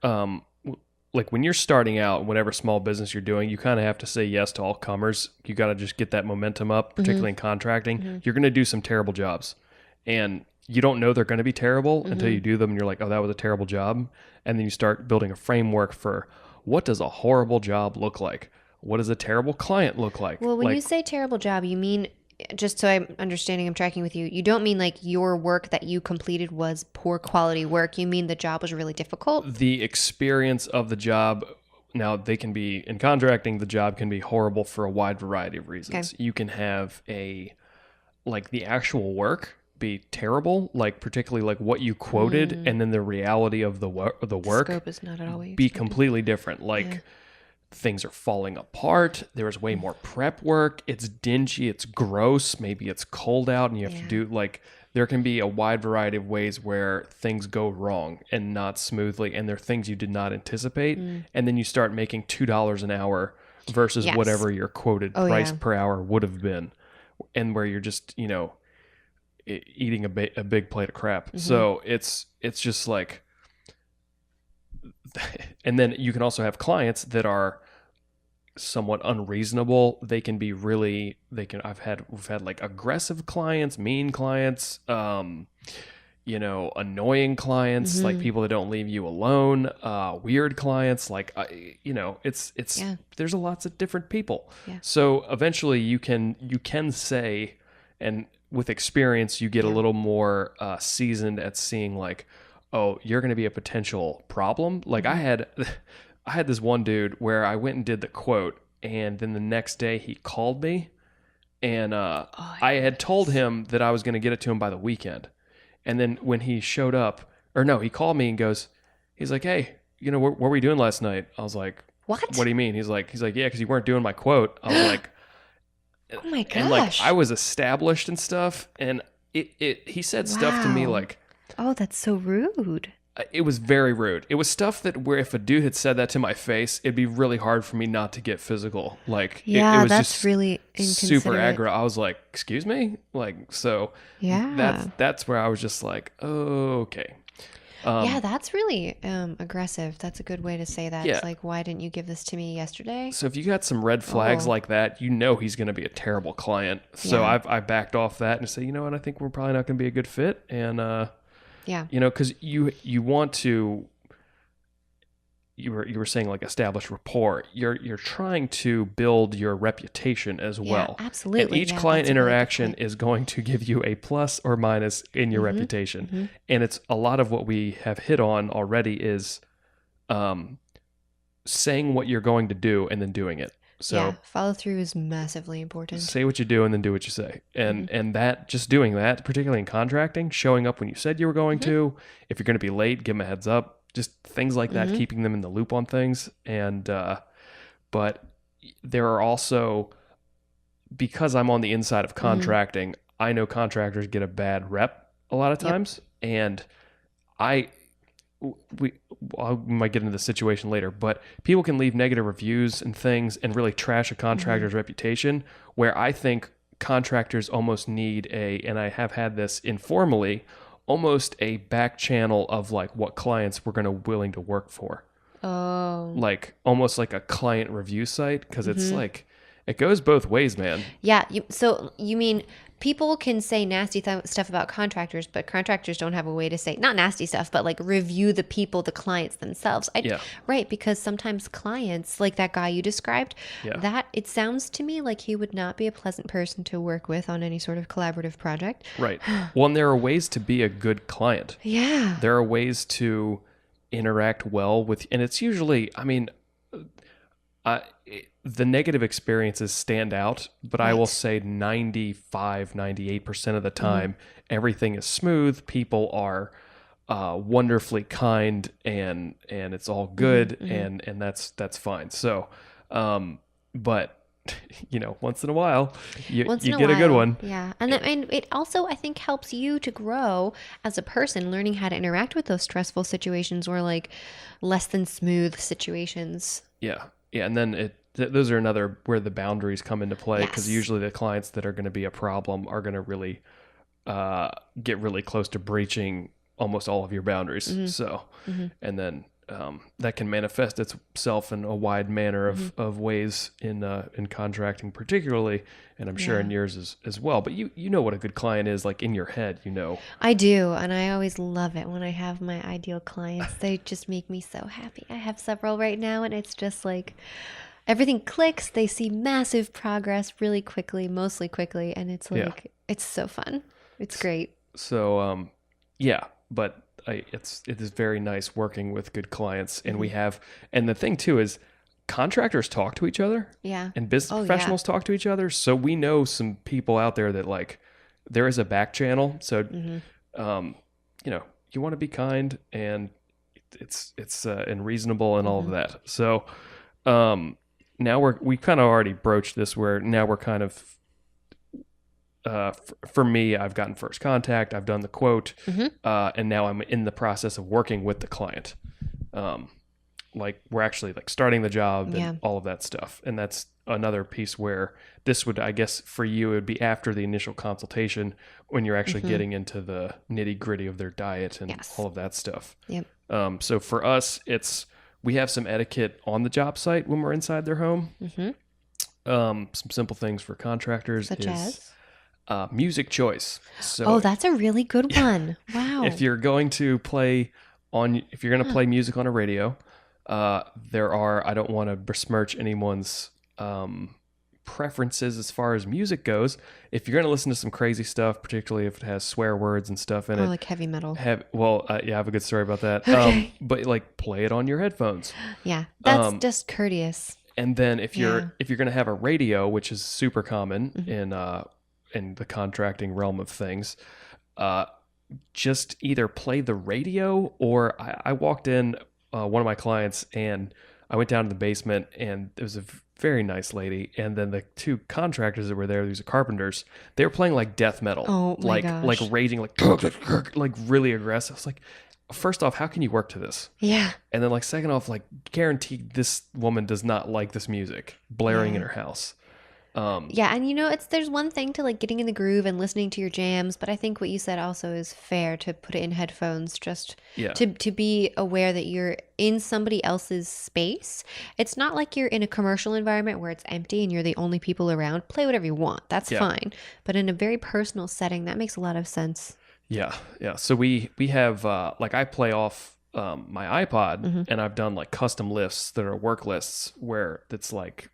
like when you're starting out, whatever small business you're doing, you kind of have to say yes to all comers. You got to just get that momentum up, particularly in contracting. You're going to do some terrible jobs and you don't know they're going to be terrible until you do them. And you're like, oh, that was a terrible job. And then you start building a framework for what does a horrible job look like? What does a terrible client look like? Well, when you say terrible job, you mean, just so I'm understanding, I'm tracking with you don't mean like your work that you completed was poor quality work. You mean the job was really difficult? The experience of the job, now they can be, in contracting, the job can be horrible for a wide variety of reasons. Okay. You can have the actual work be terrible, like particularly like what you quoted and then the reality of the work scope is not at all what you be expected. Completely different. Like things are falling apart. There's way more prep work. It's dingy. It's gross. Maybe it's cold out and you have to do there can be a wide variety of ways where things go wrong and not smoothly. And there are things you did not anticipate. And then you start making $2 an hour versus whatever your quoted price per hour would have been. And where you're just, eating a big plate of crap. So it's just like, and then you can also have clients that are somewhat unreasonable. They can be we've had like aggressive clients, mean clients, annoying clients, like people that don't leave you alone, weird clients, like, there's lots of different people. Yeah. So eventually you can say, and with experience, you get a little more seasoned at seeing like, oh, you're going to be a potential problem. Like I had this one dude where I went and did the quote, and then the next day he called me, and I had told him that I was going to get it to him by the weekend. And then when he showed up, or no, he called me and he's like, hey, what were we doing last night? I was like, what? What do you mean? He's like, yeah, because you weren't doing my quote. I was like, oh my gosh. And like I was established and stuff, and he said stuff to me like, oh, that's so rude. It was very rude. It was stuff that where if a dude had said that to my face, it'd be really hard for me not to get physical. Like, it was that's just really super inconsiderate. aggro. I was like, excuse me? Like, so Yeah. that's where I was just like, oh, okay. Yeah, that's really aggressive. That's a good way to say that. Yeah. It's like, why didn't you give this to me yesterday? So if you got some red flags like that, he's going to be a terrible client. So Yeah. I backed off that and said, you know what? I think we're probably not going to be a good fit. And, yeah. because you want to, you were saying like establish rapport. You're trying to build your reputation as well. Absolutely. And each Yeah, client that's a really good interaction point. is going to give you a plus or minus in your reputation. And it's a lot of what we have hit on already is saying what you're going to do and then doing it. So follow through is massively important. say what you do and then do what you say. And that, just doing that, particularly in contracting, showing up when you said you were going to, if you're going to be late, give them a heads up, just things like that, keeping them in the loop on things. And, but there are also, because I'm on the inside of contracting, I know contractors get a bad rep a lot of times. And we might get into the situation later, but people can leave negative reviews and things and really trash a contractor's reputation, where I think contractors almost need and I have had this informally, almost a back channel of like what clients we're willing to work for. Oh. Like almost like a client review site, because it's like, it goes both ways, man. Yeah. So you mean people can say nasty stuff about contractors, but contractors don't have a way to say, not nasty stuff, but like review the clients themselves. Right. Because sometimes clients, like that guy you described, that it sounds to me like he would not be a pleasant person to work with on any sort of collaborative project. Right. Well, and there are ways to be a good client. Yeah. There are ways to interact well with, and it's usually, I mean, the negative experiences stand out, but I will say 98% of the time, everything is smooth. People are wonderfully kind, and it's all good, and that's fine. So, but once in a while, you get a good one. Yeah. And it also, I think, helps you to grow as a person, learning how to interact with those stressful situations or like less than smooth situations. Yeah. Yeah. And then those are another where the boundaries come into play, because usually the clients that are going to be a problem are going to really get really close to breaching almost all of your boundaries. So, and then that can manifest itself in a wide manner of ways in contracting particularly, and I'm sure in yours as well. But you know what a good client is, like in your head, I do, and I always love it when I have my ideal clients. They just make me so happy. I have several right now, and it's just like everything clicks. They see massive progress really quickly, mostly quickly, and it's like it's so fun. It's great. So but it is very nice working with good clients, and and the thing too is contractors talk to each other, and business professionals talk to each other. So we know some people out there that like there is a back channel. So you want to be kind, and it's and reasonable and all of that. So now we kind of already broached this, where now we're kind of for me, I've gotten first contact, I've done the quote, and now I'm in the process of working with the client. Like we're actually like starting the job and all of that stuff. And that's another piece where this would, I guess for you, it would be after the initial consultation, when you're actually getting into the nitty gritty of their diet and all of that stuff. Yep. So for us, we have some etiquette on the job site when we're inside their home. Some simple things for contractors Such as? music choice. So Oh, that's a really good one. Wow. if you're going to play music on a radio, there are, I don't want to besmirch anyone's preferences as far as music goes. If you're going to listen to some crazy stuff, particularly if it has swear words and stuff in Or it, like heavy metal. I have a good story about that. Okay. But like play it on your headphones. Yeah, that's just courteous. And then if you're going to have a radio, which is super common in the contracting realm of things, just either play the radio or I walked in one of my clients and I went down to the basement and there was a very nice lady, and then the two contractors that were there, these are carpenters, they were playing like death metal. Oh my like gosh. raging, like really aggressive. It's like, first off, how can you work to this? Yeah. And then like second off, like guaranteed this woman does not like this music blaring in her house. Yeah, and there's one thing to like getting in the groove and listening to your jams, but I think what you said also is fair to put it in headphones just to be aware that you're in somebody else's space. It's not like you're in a commercial environment where it's empty and you're the only people around. Play whatever you want. That's fine. But in a very personal setting, that makes a lot of sense. Yeah. So we have like I play off my iPod and I've done like custom lists that are work lists where it's like,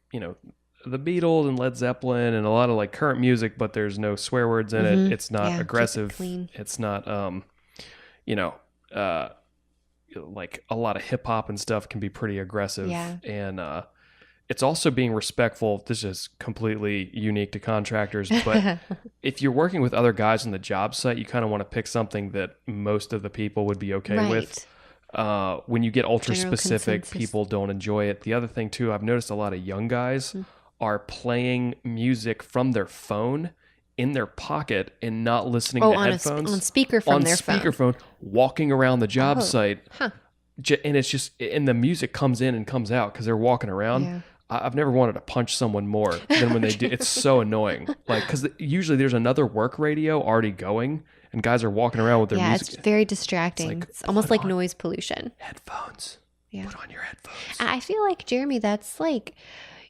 the Beatles and Led Zeppelin and a lot of like current music, but there's no swear words in it. It's not aggressive. Keep it clean. It's not, like a lot of hip hop and stuff can be pretty aggressive. Yeah. And it's also being respectful. This is completely unique to contractors, but if you're working with other guys on the job site, you kind of want to pick something that most of the people would be okay with. When you get ultra General specific, consensus. people don't enjoy it. The other thing too, I've noticed a lot of young guys are playing music from their phone in their pocket and not listening to headphones. On speaker from their phone. On speakerphone, walking around the job site. Huh. And it's just, and the music comes in and comes out because they're walking around. Yeah. I've never wanted to punch someone more than when they do. It's so annoying. Like, because usually there's another work radio already going and guys are walking around with their music. Yeah, it's very distracting. It's It's like, almost put like on noise pollution. Headphones. Yeah. Put on your headphones. I feel like, Jeremy, that's like,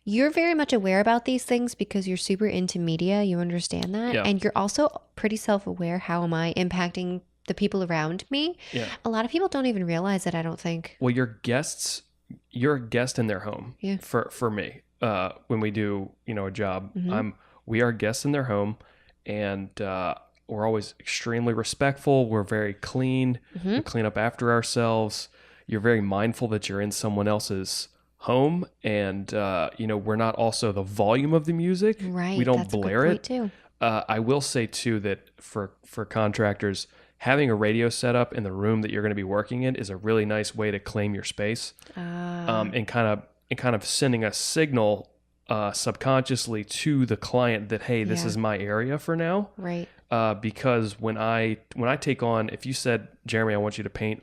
you're very much aware about these things because you're super into media. You understand that. Yeah. And you're also pretty self-aware. How am I impacting the people around me? Yeah. A lot of people don't even realize it, I don't think. Well, you're a guest in their home. Yeah. For me, when we do, a job, Mm-hmm. we are guests in their home, and we're always extremely respectful. We're very clean. Mm-hmm. We clean up after ourselves. You're very mindful that you're in someone else's home, and we're not also the volume of the music. Right. We don't that's blare a it. good point, too. I will say too that for contractors, having a radio set up in the room that you're going to be working in is a really nice way to claim your space, and kind of sending a signal subconsciously to the client that, hey, this is my area for now. Right. Because when I take on, if you said, Jeremy, I want you to paint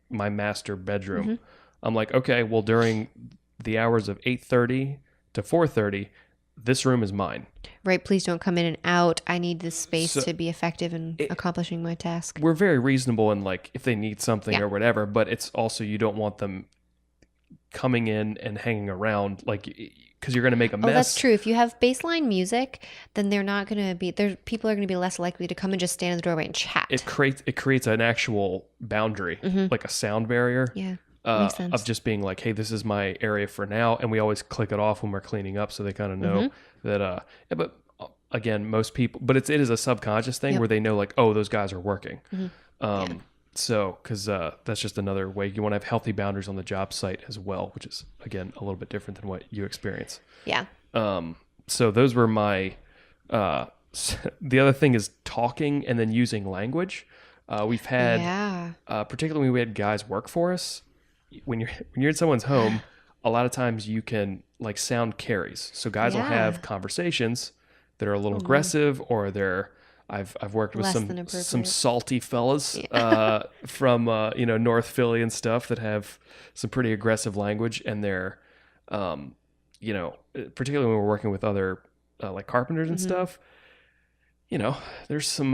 my master bedroom, I'm like, okay, well, during the hours of 8:30 to 4:30, this room is mine. Right. Please don't come in and out. I need this space to be effective in accomplishing my task. We're very reasonable in like if they need something or whatever, but it's also, you don't want them coming in and hanging around like, because you're going to make a mess. Oh, that's true. If you have baseline music, then they're not going to be there. People are going to be less likely to come and just stand in the doorway and chat. It creates an actual boundary, like a sound barrier. Yeah. Makes sense. Of just being like, hey, this is my area for now, and we always click it off when we're cleaning up, so they kind of know that. But again, most people, but it is a subconscious thing where they know like, oh, those guys are working. So because that's just another way you want to have healthy boundaries on the job site as well, which is again a little bit different than what you experience. Yeah. So those were my. The other thing is talking and then using language. We've had, particularly when we had guys work for us. When you're in someone's home, a lot of times you can like sound carries. So guys will have conversations that are a little aggressive, or I've worked with some salty fellas from North Philly and stuff that have some pretty aggressive language, and they're particularly when we're working with other like carpenters and stuff. There's some,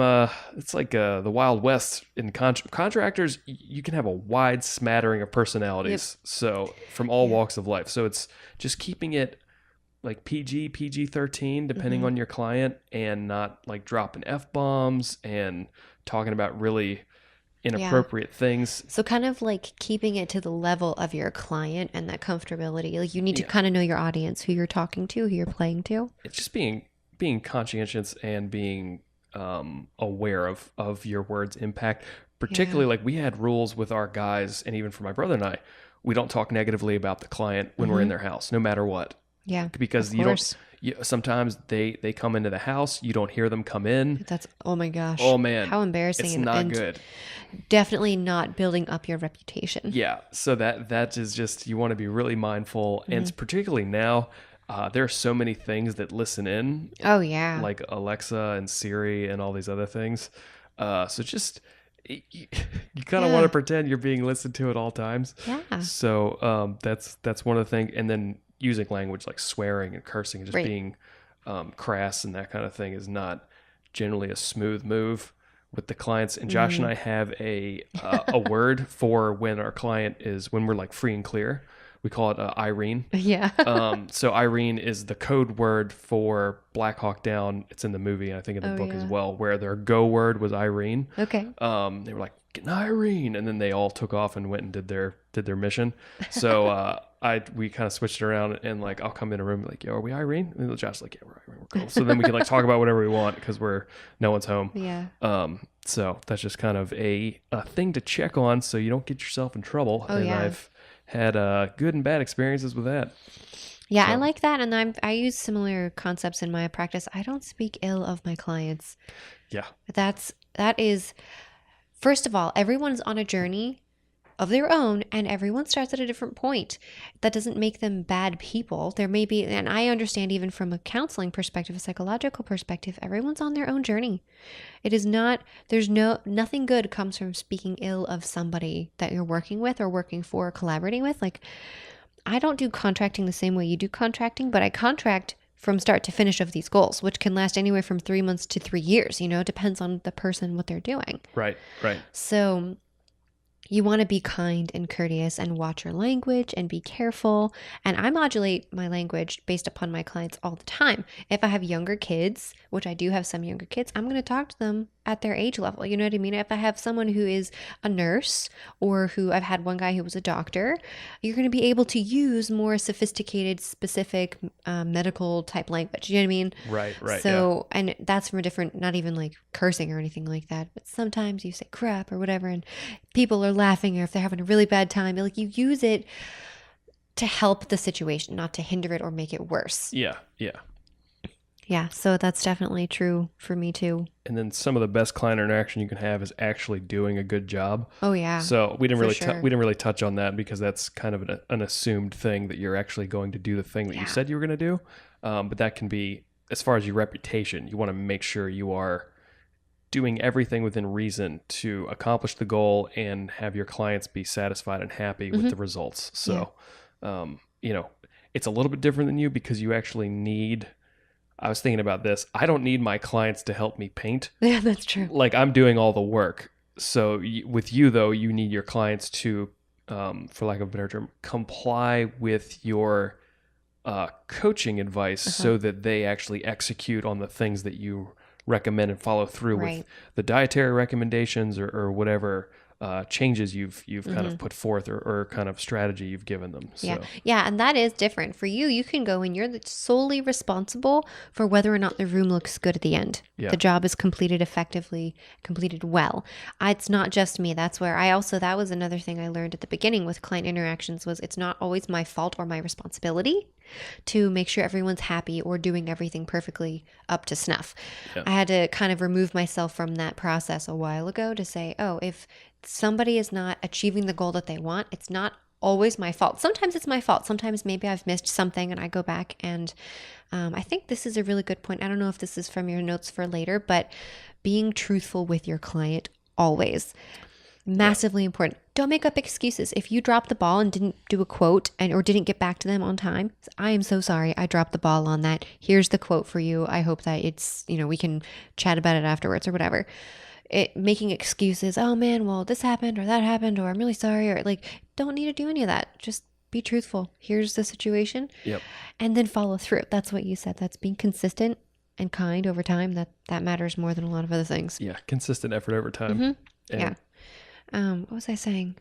it's like the Wild West in contractors. You can have a wide smattering of personalities. So from all walks of life. So it's just keeping it like PG-13, depending on your client, and not like dropping F-bombs and talking about really inappropriate things. So kind of like keeping it to the level of your client and that comfortability. Like you need to kind of know your audience, who you're talking to, who you're playing to. It's just being conscientious and being aware of your words' impact. Particularly, like we had rules with our guys, and even for my brother and I, we don't talk negatively about the client when we're in their house, no matter what. Yeah, because you don't. Sometimes they come into the house, you don't hear them come in. That's, oh my gosh. Oh man, how embarrassing! It's not good. Definitely not building up your reputation. Yeah, so that is just, you want to be really mindful, and it's particularly now. There are so many things that listen in. Oh yeah, like Alexa and Siri and all these other things. So just you kind of want to pretend you're being listened to at all times. Yeah. So that's one of the things, and then using language like swearing and cursing and just being crass and that kind of thing is not generally a smooth move with the clients. And Josh and I have a word for when we're like free and clear. We call it Irene. Yeah. So Irene is the code word for Black Hawk Down. It's in the movie, and I think in the book as well, where their go word was Irene. Okay. They were like, "Get an Irene," and then they all took off and went and did their mission. So we kind of switched it around, and like I'll come in a room like, "Yo, are we Irene?" And Josh's like, "Yeah, we're Irene. We're cool." So then we can like talk about whatever we want because no one's home. Yeah. So that's just kind of a thing to check on so you don't get yourself in trouble. Oh, and yeah. I've had good and bad experiences with that. Yeah, so I like that, and I use similar concepts in my practice. I don't speak ill of my clients. Yeah. That is, first of all, everyone's on a journey of their own, and everyone starts at a different point. That doesn't make them bad people. There may be, and I understand even from a counseling perspective, a psychological perspective, everyone's on their own journey. It is not, nothing good comes from speaking ill of somebody that you're working with or working for or collaborating with. Like, I don't do contracting the same way you do contracting, but I contract from start to finish of these goals, which can last anywhere from 3 months to 3 years. Depends on the person, what they're doing. Right. So you want to be kind and courteous and watch your language and be careful. And I modulate my language based upon my clients all the time. If I have younger kids, which I do have some younger kids, I'm going to talk to them at their age level. You know what I mean? If I have someone who is a nurse, or I've had one guy who was a doctor, you're going to be able to use more sophisticated, specific medical type language. You know what I mean? Right. So, and that's from a different, not even like cursing or anything like that, but sometimes you say crap or whatever, and people are laughing, or if they're having a really bad time, like you use it to help the situation, not to hinder it or make it worse. Yeah, so that's definitely true for me too. And then some of the best client interaction you can have is actually doing a good job. Oh yeah. So we didn't really touch on that because that's kind of an assumed thing that you're actually going to do the thing that you said you were going to do. But that can be, as far as your reputation, you want to make sure you are doing everything within reason to accomplish the goal and have your clients be satisfied and happy with the results. So, it's a little bit different than you because you actually need. I was thinking about this. I don't need my clients to help me paint. Yeah, that's true. Like, I'm doing all the work. So with you, though, you need your clients to, for lack of a better term, comply with your coaching advice so that they actually execute on the things that you recommend and follow through with the dietary recommendations or whatever changes you've kind of put forth or kind of strategy you've given them. So. Yeah, and that is different. For you, you can go and you're solely responsible for whether or not the room looks good at the end. Yeah. The job is completed effectively, completed well. It's not just me. That's where that was another thing I learned at the beginning with client interactions was it's not always my fault or my responsibility to make sure everyone's happy or doing everything perfectly up to snuff. Yeah. I had to kind of remove myself from that process a while ago to say, if somebody is not achieving the goal that they want, it's not always my fault. Sometimes it's my fault. Sometimes maybe I've missed something and I go back and I think this is a really good point. I don't know if this is from your notes for later, but being truthful with your client always. Massively important. Don't make up excuses. If you dropped the ball and didn't do a quote or didn't get back to them on time, I am so sorry. I dropped the ball on that. Here's the quote for you. I hope that it's, we can chat about it afterwards or whatever. Making excuses, oh man, well this happened or that happened or I'm really sorry, or like don't need to do any of that. Just be truthful. Here's the situation. Yep. And then follow through. That's what you said. That's being consistent and kind over time. That matters more than a lot of other things. Yeah. Consistent effort over time. Mm-hmm. Yeah. What was I saying?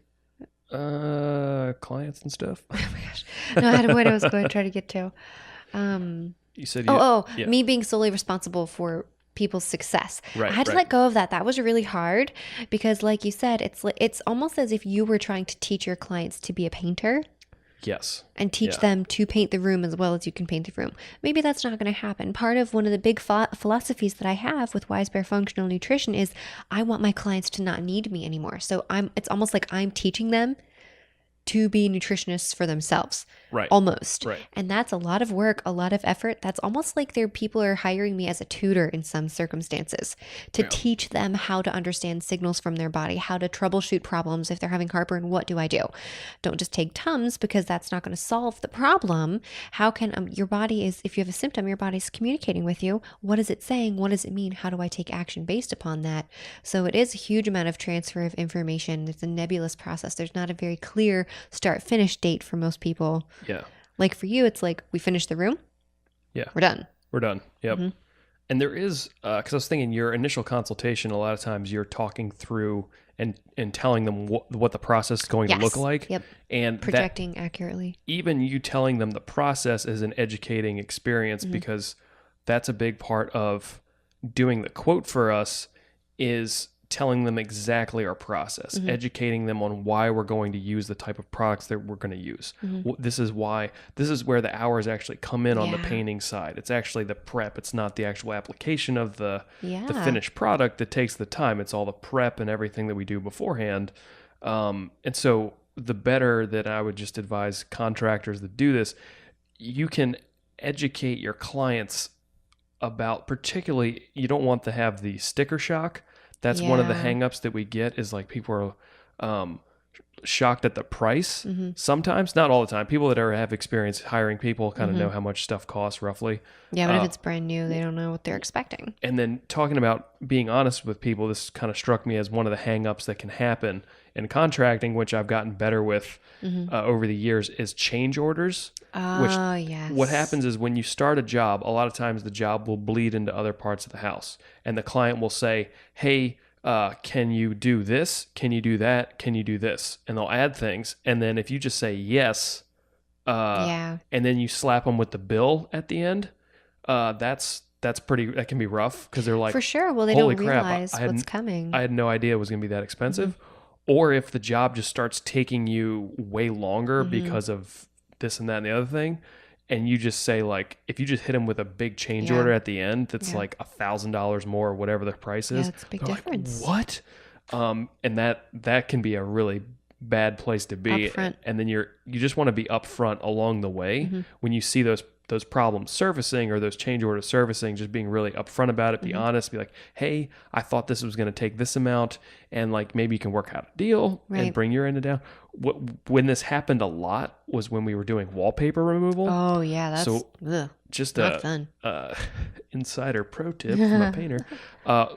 Clients and stuff. Oh my gosh. No, I had a point I was going to try to get to. You said yeah. Me being solely responsible for people's success. Right, I had to let go of that. That was really hard because, like you said, it's almost as if you were trying to teach your clients to be a painter. Yes. And teach them to paint the room as well as you can paint the room. Maybe that's not going to happen. Part of one of the big philosophies that I have with Wise Bear Functional Nutrition is I want my clients to not need me anymore. So it's almost like I'm teaching them to be nutritionists for themselves. Right. Almost. Right. And that's a lot of work, a lot of effort. That's almost like people are hiring me as a tutor in some circumstances to teach them how to understand signals from their body, how to troubleshoot problems. If they're having heartburn, what do I do? Don't just take Tums because that's not going to solve the problem. How can your body if you have a symptom, your body's communicating with you. What is it saying? What does it mean? How do I take action based upon that? So it is a huge amount of transfer of information. It's a nebulous process. There's not a very clear start-finish date for most people. Yeah. Like for you, it's like we finished the room. Yeah. We're done. We're done. Yep. Mm-hmm. And there is, because I was thinking your initial consultation, a lot of times you're talking through and telling them what the process is going to look like. Yep. And projecting accurately. Even you telling them the process is an educating experience because that's a big part of doing the quote for us is telling them exactly our process, educating them on why we're going to use the type of products that we're going to use. This is where the hours actually come in on the painting side. It's actually the prep. It's not the actual application of the finished product that takes the time. It's all the prep and everything that we do beforehand. And so the better that I would just advise contractors that do this, you can educate your clients about, particularly, you don't want to have the sticker shock. That's one of the hangups that we get is like people are shocked at the price sometimes, not all the time. People that have experience hiring people kind of know how much stuff costs roughly. Yeah, but if it's brand new, they don't know what they're expecting. And then talking about being honest with people, this kind of struck me as one of the hangups that can happen in contracting, which I've gotten better with over the years, is change orders. Yes. What happens is when you start a job, a lot of times the job will bleed into other parts of the house. And the client will say, hey, can you do this? Can you do that? Can you do this? And they'll add things. And then if you just say yes, and then you slap them with the bill at the end, that can be rough because they're like, for sure. Well, they holy don't crap, realize what's coming. I had no idea it was going to be that expensive. Or if the job just starts taking you way longer because of this and that and the other thing, and you just say like, if you just hit them with a big change order at the end, that's like $1,000 more or whatever the price is. Yeah, it's a big difference. Like, what? And that can be a really bad place to be. Upfront. And then you just want to be upfront along the way when you see those problems surfacing or those change orders surfacing, just being really upfront about it, be honest, be like, hey, I thought this was going to take this amount, and like maybe you can work out a deal and bring your end down. When this happened a lot was when we were doing wallpaper removal. Oh yeah, that's just not fun. Insider pro tip from a painter.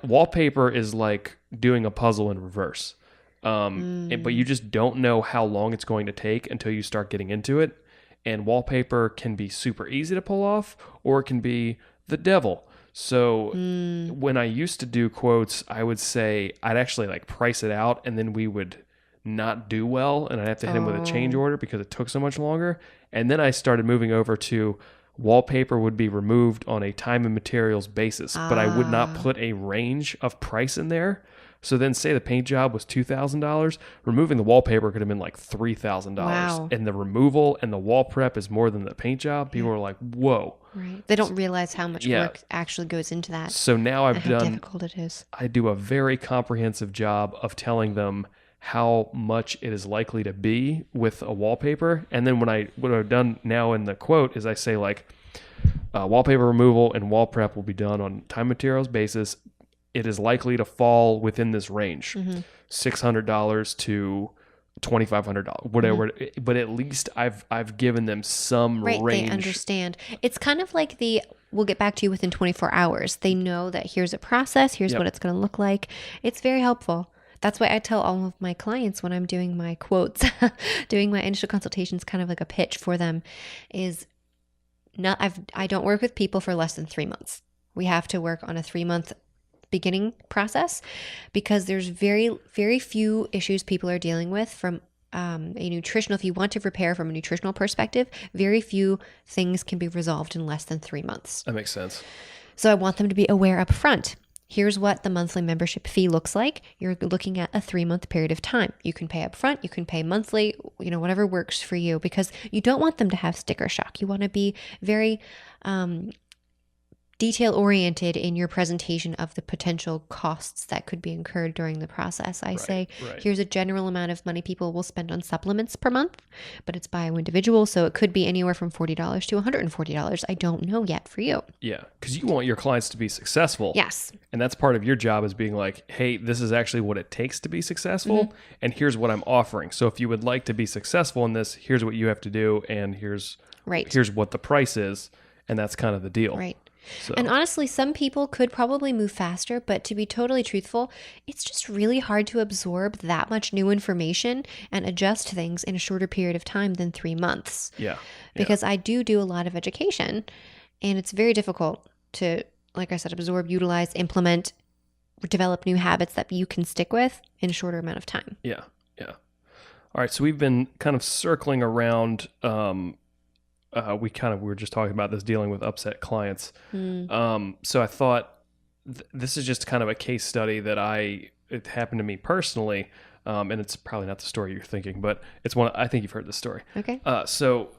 Wallpaper is like doing a puzzle in reverse. But you just don't know how long it's going to take until you start getting into it. And wallpaper can be super easy to pull off, or it can be the devil. So when I used to do quotes, I would say I'd actually like price it out, and then we would not do well, and I'd have to hit him with a change order because it took so much longer. And then I started moving over to wallpaper would be removed on a time and materials basis, but I would not put a range of price in there. So then say the paint job was $2,000, removing the wallpaper could have been like $3,000. Wow. And the removal and the wall prep is more than the paint job. People are like, whoa. Right. They don't realize how much work actually goes into that. So now how difficult it is. I do a very comprehensive job of telling them how much it is likely to be with a wallpaper. And then what I've done now in the quote is I say like, wallpaper removal and wall prep will be done on time materials basis. It is likely to fall within this range, $600 to $2,500, whatever. But at least I've given them some range. They understand. It's kind of like we'll get back to you within 24 hours. They know that here's a process. Here's what it's going to look like. It's very helpful. That's why I tell all of my clients when I'm doing my quotes, doing my initial consultations, kind of like a pitch for them, is I don't work with people for less than 3 months. We have to work on a 3-month beginning process because there's very, very few issues people are dealing with from if you want to repair from a nutritional perspective, very few things can be resolved in less than 3 months. That makes sense. So I want them to be aware up front. Here's what the monthly membership fee looks like. You're looking at a 3-month period of time. You can pay up front, you can pay monthly, whatever works for you, because you don't want them to have sticker shock. You want to be very detail oriented in your presentation of the potential costs that could be incurred during the process. I say, here's a general amount of money people will spend on supplements per month, but it's by individual. So it could be anywhere from $40 to $140. I don't know yet for you. Yeah. Because you want your clients to be successful. Yes. And that's part of your job, is being like, hey, this is actually what it takes to be successful. And here's what I'm offering. So if you would like to be successful in this, here's what you have to do. And here's what the price is. And that's kind of the deal. Right. So. And honestly, some people could probably move faster, but to be totally truthful, it's just really hard to absorb that much new information and adjust things in a shorter period of time than 3 months. Yeah. Because I do a lot of education, and it's very difficult to, like I said, absorb, utilize, implement, develop new habits that you can stick with in a shorter amount of time. Yeah. Yeah. All right. So we've been kind of circling around, we were just talking about this, dealing with upset clients. So I thought this is just kind of a case study that it happened to me personally. And it's probably not the story you're thinking, but it's one, I think you've heard this story. Okay. So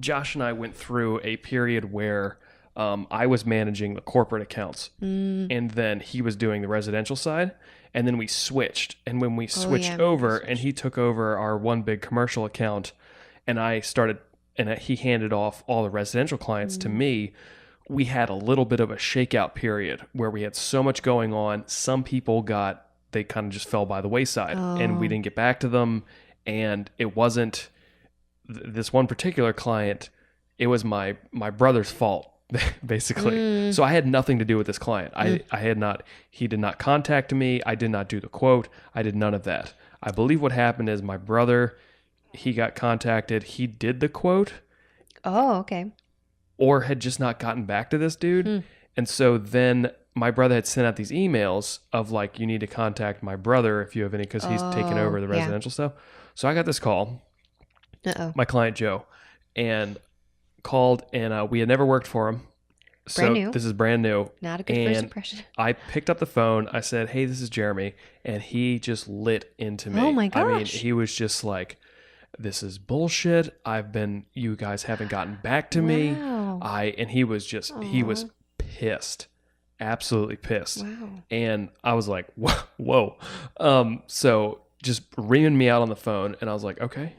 Josh and I went through a period where I was managing the corporate accounts, and then he was doing the residential side. And then we switched. And when we switched over, and he took over our one big commercial account, and he handed off all the residential clients to me, we had a little bit of a shakeout period where we had so much going on. Some people they kind of just fell by the wayside, and we didn't get back to them. And it wasn't this one particular client. It was my brother's fault, basically. So I had nothing to do with this client. He did not contact me. I did not do the quote. I did none of that. I believe what happened is my brother, he got contacted. He did the quote. Oh, okay. Or had just not gotten back to this dude. And so then my brother had sent out these emails of like, you need to contact my brother if you have any, because he's taken over the residential stuff. So I got this call, my client Joe, and called, and we had never worked for him. Brand new. This is brand new. Not a good first impression. I picked up the phone. I said, hey, this is Jeremy. And he just lit into me. Oh my gosh. I mean, he was just like, this is bullshit. You guys haven't gotten back to me. And he was pissed, absolutely pissed. Wow. And I was like, whoa. So just ringing me out on the phone, and I was like, okay.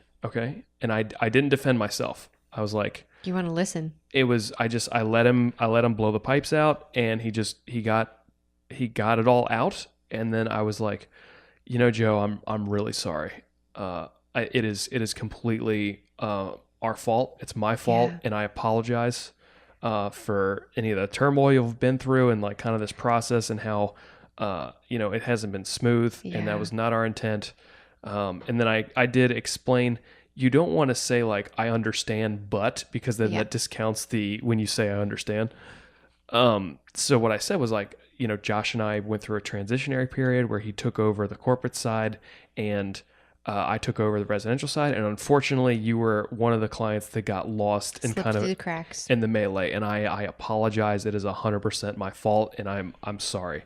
And I didn't defend myself. I was like, you want to listen? It was, I let him blow the pipes out, and he got it all out. And then I was like, Joe, I'm really sorry. It is completely our fault. It's my fault, and I apologize for any of the turmoil you've been through, and like kind of this process, and how it hasn't been smooth, and that was not our intent. And then I did explain. You don't want to say like, I understand, but, because then that discounts when you say I understand. So what I said was like, Josh and I went through a transitionary period where he took over the corporate side, and I took over the residential side. And unfortunately, you were one of the clients that got lost and kind of through the cracks in the melee. And I apologize. It is 100% my fault, and I'm sorry.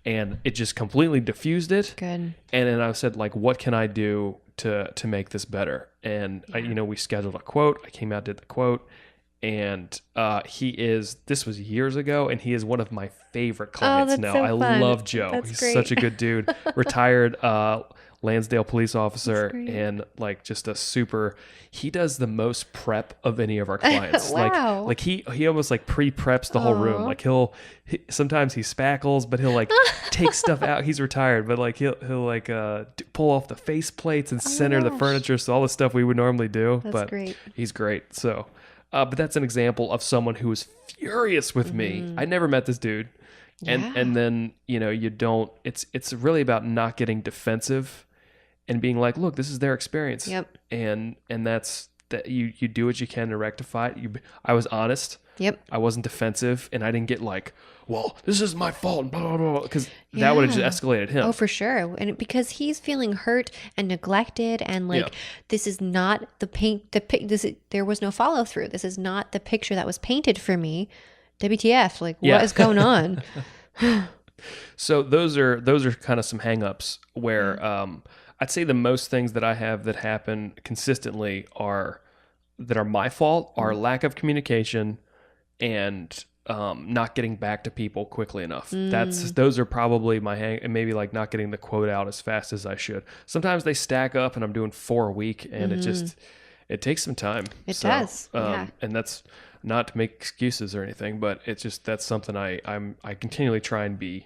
And it just completely diffused it. Good. And then I said, like, what can I do to make this better? And we scheduled a quote. I came out, did the quote, and this was years ago, and he is one of my favorite clients now. So I fun. love Joe. That's He's great. such a good dude. Retired Lansdale police officer, and like just he does the most prep of any of our clients. Wow. Like he almost like pre-preps the whole room. Like sometimes he spackles, but he'll like take stuff out. He's retired, but like he'll like pull off the face plates and center the furniture. So all the stuff we would normally do. That's but great. He's great. So, but that's an example of someone who was furious with me. I never met this dude. And then, it's really about not getting defensive and being like, look, this is their experience. Yep. And that's that you do what you can to rectify it. I was honest. Yep. I wasn't defensive, and I didn't get like, well, this is my fault, blah, blah, blah, because that would have just escalated him. Oh, for sure. And because he's feeling hurt and neglected, and like, this is not there was no follow through. This is not the picture that was painted for me. WTF, like, what is going on? So those are kind of some hangups where I'd say the most things that I have that happen consistently are my fault are lack of communication and not getting back to people quickly enough. Those are probably my and maybe like not getting the quote out as fast as I should. Sometimes they stack up and I'm doing 4 a week, and it takes some time. It does. And that's not to make excuses or anything, but it's just, that's something I continually try and be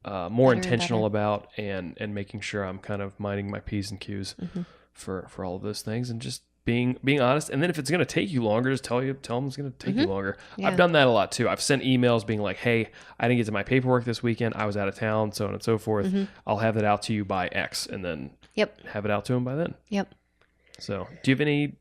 more intentional about, and making sure I'm kind of minding my P's and Q's for all of those things, and just being honest. And then if it's going to take you longer, just tell them it's going to take you longer. Yeah. I've done that a lot too. I've sent emails being like, hey, I didn't get to my paperwork this weekend. I was out of town, so on and so forth. I'll have it out to you by X, and then have it out to them by then. Yep. So do you have any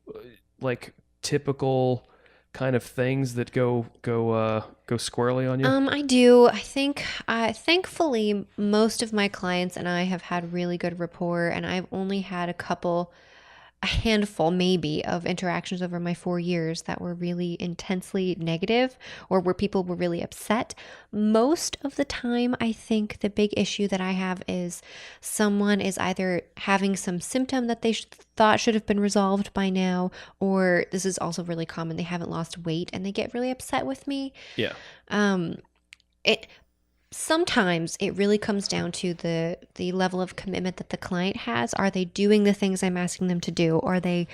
like typical kind of things that go squirrely on you? I do. I think, thankfully, most of my clients and I have had really good rapport, and I've only had a handful maybe of interactions over my 4 years that were really intensely negative, or where people were really upset. Most of the time, I think the big issue that I have is someone is either having some symptom that they thought should have been resolved by now, or this is also really common, they haven't lost weight and they get really upset with me. Yeah. Sometimes it really comes down to the level of commitment that the client has. Are they doing the things I'm asking them to do? Are they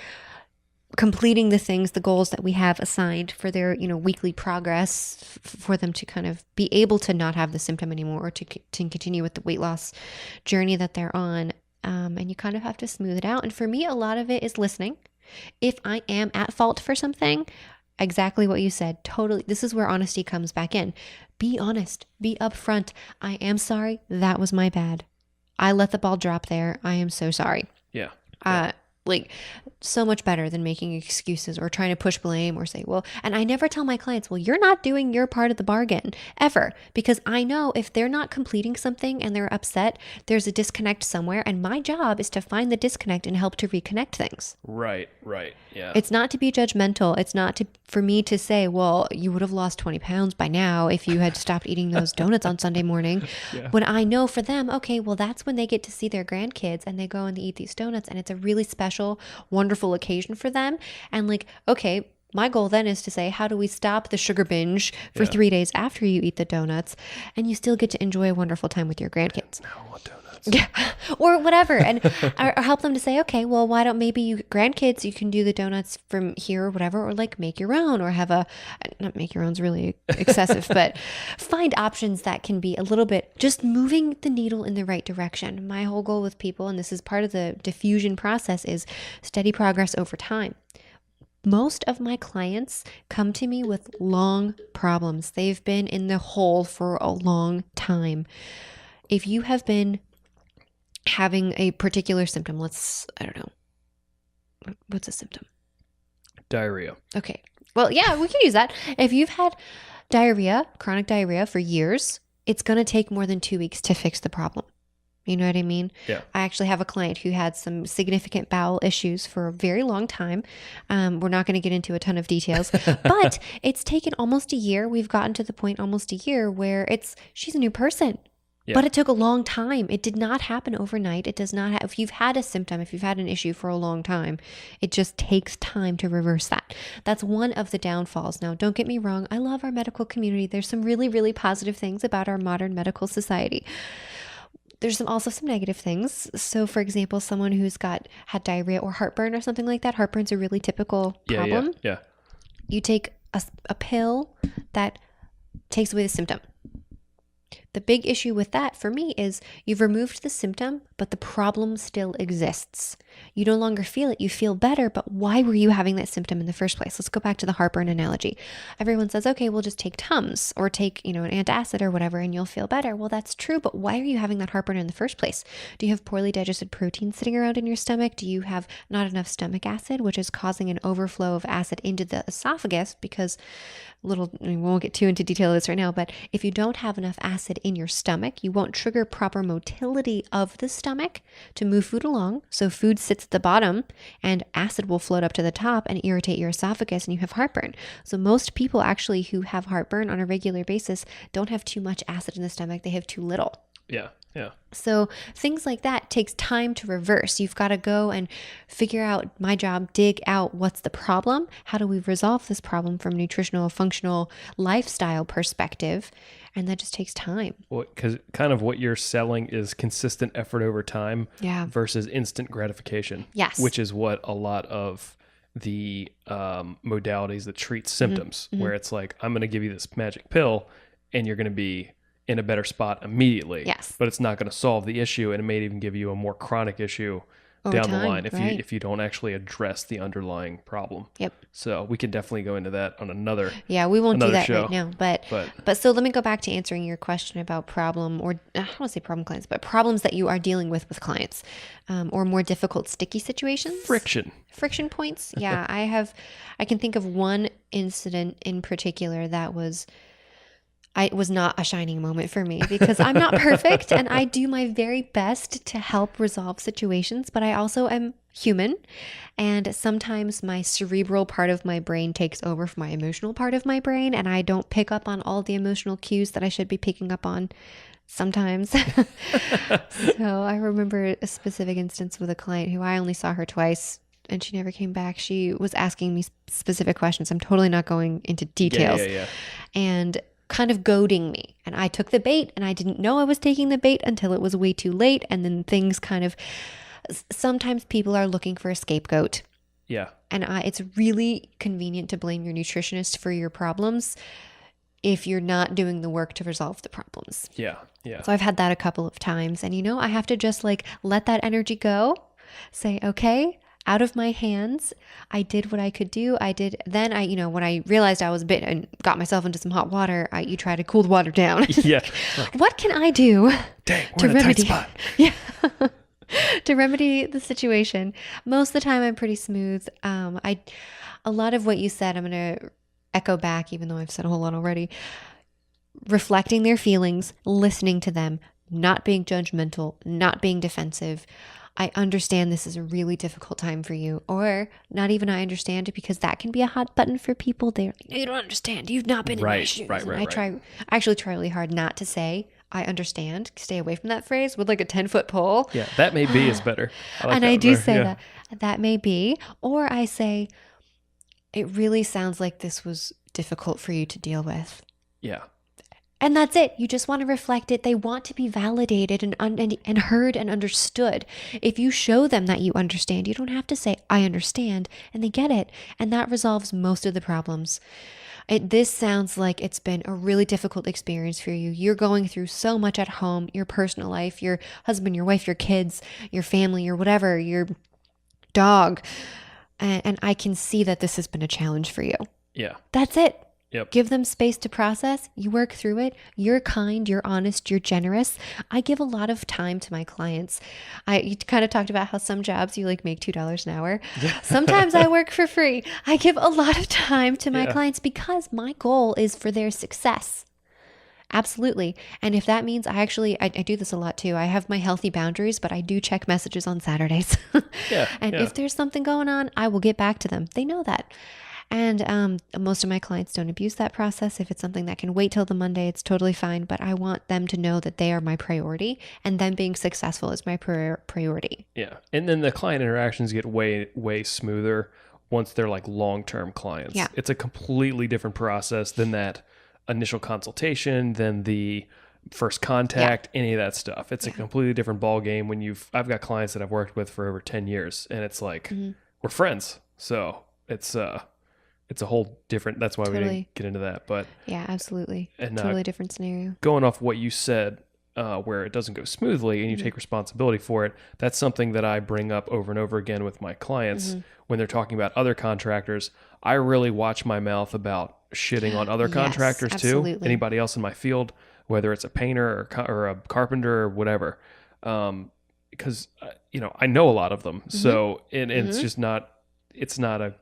completing the goals that we have assigned for their, weekly progress, for them to kind of be able to not have the symptom anymore, or to continue with the weight loss journey that they're on? And you kind of have to smooth it out. And for me, a lot of it is listening. If I am at fault for something, exactly what you said, totally. This is where honesty comes back in. Be honest, be upfront. I am sorry. That was my bad. I let the ball drop there. I am so sorry. Yeah. Like, so much better than making excuses or trying to push blame or say, well, and I never tell my clients, well, you're not doing your part of the bargain ever, because I know if they're not completing something and they're upset, there's a disconnect somewhere, and my job is to find the disconnect and help to reconnect things. Right. Yeah. It's not to be judgmental. It's not for me to say, well, you would have lost 20 pounds by now if you had stopped eating those donuts on Sunday morning. Yeah. When I know for them, okay, well, that's when they get to see their grandkids and they go and they eat these donuts, and it's a really special, wonderful occasion for them. And like, okay, my goal then is to say, how do we stop the sugar binge for 3 days after you eat the donuts, and you still get to enjoy a wonderful time with your grandkids? I want donuts. Yeah, or whatever, and or help them to say, okay, well, why don't maybe you grandkids, you can do the donuts from here or whatever, or like make your own, or have not make your own's really excessive, but find options that can be a little bit just moving the needle in the right direction. My whole goal with people, and this is part of the diffusion process, is steady progress over time. Most of my clients come to me with long problems. They've been in the hole for a long time. If you have been having a particular symptom, I don't know. What's a symptom? Diarrhea. Okay. Well, yeah, we can use that. If you've had diarrhea, chronic diarrhea for years, it's going to take more than 2 weeks to fix the problem. You know what I mean? Yeah. I actually have a client who had some significant bowel issues for a very long time. We're not going to get into a ton of details, but it's taken almost a year. We've gotten to the point almost a year where she's a new person. Yeah. But it took a long time. It did not happen overnight. It does not if you've had a symptom, if you've had an issue for a long time, it just takes time to reverse that. That's one of the downfalls. Now, don't get me wrong. I love our medical community. There's some really, really positive things about our modern medical society. There's also some negative things. So, for example, someone who's had diarrhea or heartburn or something like that. Heartburn's a really typical problem. Yeah. You take a pill that takes away the symptom. The big issue with that for me is you've removed the symptom, but the problem still exists. You no longer feel it. You feel better, but why were you having that symptom in the first place? Let's go back to the heartburn analogy. Everyone says, okay, we'll just take Tums or take, an antacid or whatever, and you'll feel better. Well, that's true, but why are you having that heartburn in the first place? Do you have poorly digested protein sitting around in your stomach? Do you have not enough stomach acid, which is causing an overflow of acid into the esophagus? Because we won't get too into detail of this right now, but if you don't have enough acid in your stomach, you won't trigger proper motility of the stomach to move food along. So food sits at the bottom and acid will float up to the top and irritate your esophagus and you have heartburn. So most people actually who have heartburn on a regular basis don't have too much acid in the stomach. They have too little. Yeah. Yeah. So things like that takes time to reverse. You've got to go and figure out, my job, dig out what's the problem. How do we resolve this problem from a nutritional, functional, lifestyle perspective? And that just takes time. Well, because kind of what you're selling is consistent effort over time versus instant gratification. Yes. Which is what a lot of the modalities that treat symptoms, where it's like, I'm going to give you this magic pill and you're going to be in a better spot immediately. Yes. But it's not going to solve the issue, and it may even give you a more chronic issue over down time, the line if you don't actually address the underlying problem. Yep. So we can definitely go into that on another. Yeah, we won't do that show. right now. But so let me go back to answering your question about problem, or I don't want to say problem clients, but problems that you are dealing with clients, or more difficult, sticky situations. Friction points. Yeah, I can think of one incident in particular that was not a shining moment for me, because I'm not perfect and I do my very best to help resolve situations, but I also am human. And sometimes my cerebral part of my brain takes over from my emotional part of my brain, and I don't pick up on all the emotional cues that I should be picking up on sometimes. So I remember a specific instance with a client who I only saw her twice and she never came back. She was asking me specific questions. I'm totally not going into details. Yeah. And kind of goading me. And I took the bait, and I didn't know I was taking the bait until it was way too late. And then things sometimes people are looking for a scapegoat. Yeah. And it's really convenient to blame your nutritionist for your problems if you're not doing the work to resolve the problems. Yeah. So I've had that a couple of times. And I have to just let that energy go. Say, okay, out of my hands. I did what I could do. Then when I realized I was bit and got myself into some hot water, you try to cool the water down. Yeah. What can I do to remedy? Yeah. To remedy the situation? Most of the time I'm pretty smooth. A lot of what you said, I'm going to echo back, even though I've said a whole lot already. Reflecting their feelings, listening to them, not being judgmental, not being defensive. I understand this is a really difficult time for you, or not even I understand it, because that can be a hot button for people. They're like, no, you don't understand. You've not been in my shoes. Right. I actually try really hard not to say, I understand. Stay away from that phrase with a 10-foot pole. Yeah, that may be is better. I do say that may be. Or I say, it really sounds like this was difficult for you to deal with. Yeah. And that's it. You just want to reflect it. They want to be validated and heard and understood. If you show them that you understand, you don't have to say, I understand, and they get it. And that resolves most of the problems. This sounds like it's been a really difficult experience for you. You're going through so much at home, your personal life, your husband, your wife, your kids, your family, your whatever, your dog. And I can see that this has been a challenge for you. Yeah. That's it. Yep. Give them space to process. You work through it. You're kind, you're honest, you're generous. I give a lot of time to my clients. You kind of talked about how some jobs you make $2 an hour. Yeah. Sometimes I work for free. I give a lot of time to my clients because my goal is for their success. Absolutely. And if that means I do this a lot too. I have my healthy boundaries, but I do check messages on Saturdays. And if there's something going on, I will get back to them. They know that. And most of my clients don't abuse that process. If it's something that can wait till the Monday, it's totally fine. But I want them to know that they are my priority, and them being successful is my priority. Yeah. And then the client interactions get way, way smoother once they're long-term clients. Yeah. It's a completely different process than that initial consultation, than the first contact, any of that stuff. It's a completely different ball game when I've got clients that I've worked with for over 10 years, and it's we're friends. So it's it's a whole different, that's why we Totally. didn't get into that. But Yeah, absolutely. And, Totally different scenario. going off what you said, where it doesn't go smoothly and you take responsibility for it, that's something that I bring up over and over again with my clients when they're talking about other contractors. I really watch my mouth about shitting on other Yes, contractors too. absolutely. Anybody else in my field, whether it's a painter or a carpenter or whatever, because I know a lot of them. So and it's just not. It's not a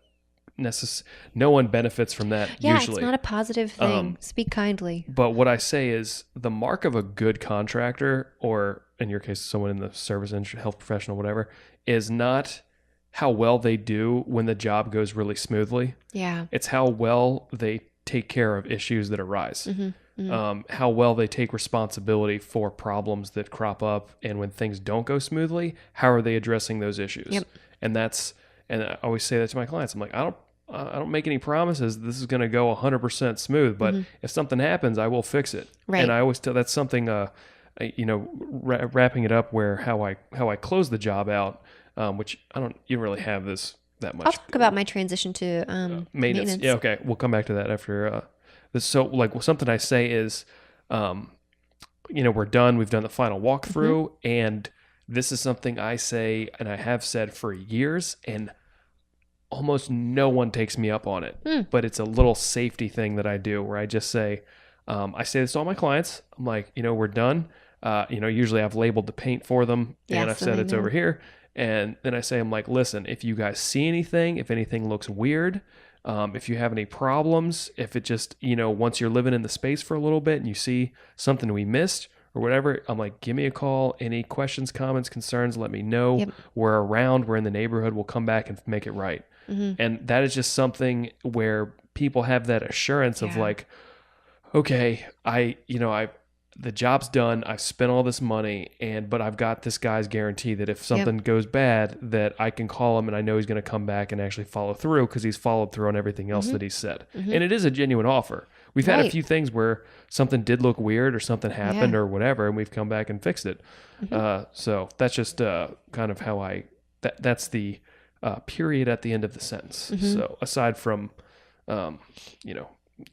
no one benefits from that usually. It's not a positive thing. Speak kindly. But what I say is the mark of a good contractor, or in your case, someone in the service industry, health professional, whatever, is not how well they do when the job goes really smoothly. Yeah. It's how well they take care of issues that arise. How well they take responsibility for problems that crop up, and when things don't go smoothly, how are they addressing those issues? Yep. And I always say that to my clients. I'm like, I don't make any promises this is going to go 100% smooth, but if something happens, I will fix it. Right. And I always tell that's something, wrapping it up where how I close the job out, which you don't really have this that much. I'll talk about my transition to maintenance. Yeah. Okay. We'll come back to that after this. So like something I say is, we're done. We've done the final walkthrough, and this is something I say, and I have said for years, and almost no one takes me up on it, but it's a little safety thing that I do where I just say, I say this to all my clients. I'm like, we're done. Usually I've labeled the paint for them and I've said it's over here. And then I say, I'm like, listen, if you guys see anything, if anything looks weird, if you have any problems, if it just, once you're living in the space for a little bit and you see something we missed or whatever, I'm like, give me a call. Any questions, comments, concerns, let me know. Yep. We're around. We're in the neighborhood. We'll come back and make it right. And that is just something where people have that assurance of like, okay, the job's done. I've spent all this money, but I've got this guy's guarantee that if something goes bad, that I can call him and I know he's going to come back and actually follow through because he's followed through on everything else that he said. And it is a genuine offer. We've had a few things where something did look weird or something happened or whatever, and we've come back and fixed it. So that's just kind of how that's the period at the end of the sentence. So aside from,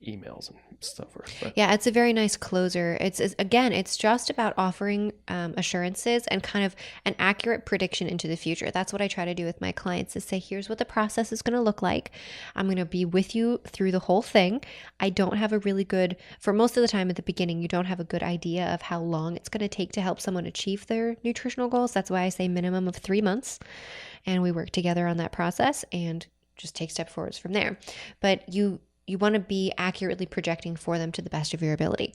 emails and stuff. Yeah, it's a very nice closer. It's just about offering assurances and kind of an accurate prediction into the future. That's what I try to do with my clients, is say, here's what the process is going to look like. I'm going to be with you through the whole thing. I don't have a really good, for most of the time at the beginning, you don't have a good idea of how long it's going to take to help someone achieve their nutritional goals. That's why I say minimum of 3 months. And we work together on that process and just take step forwards from there. But you want to be accurately projecting for them to the best of your ability.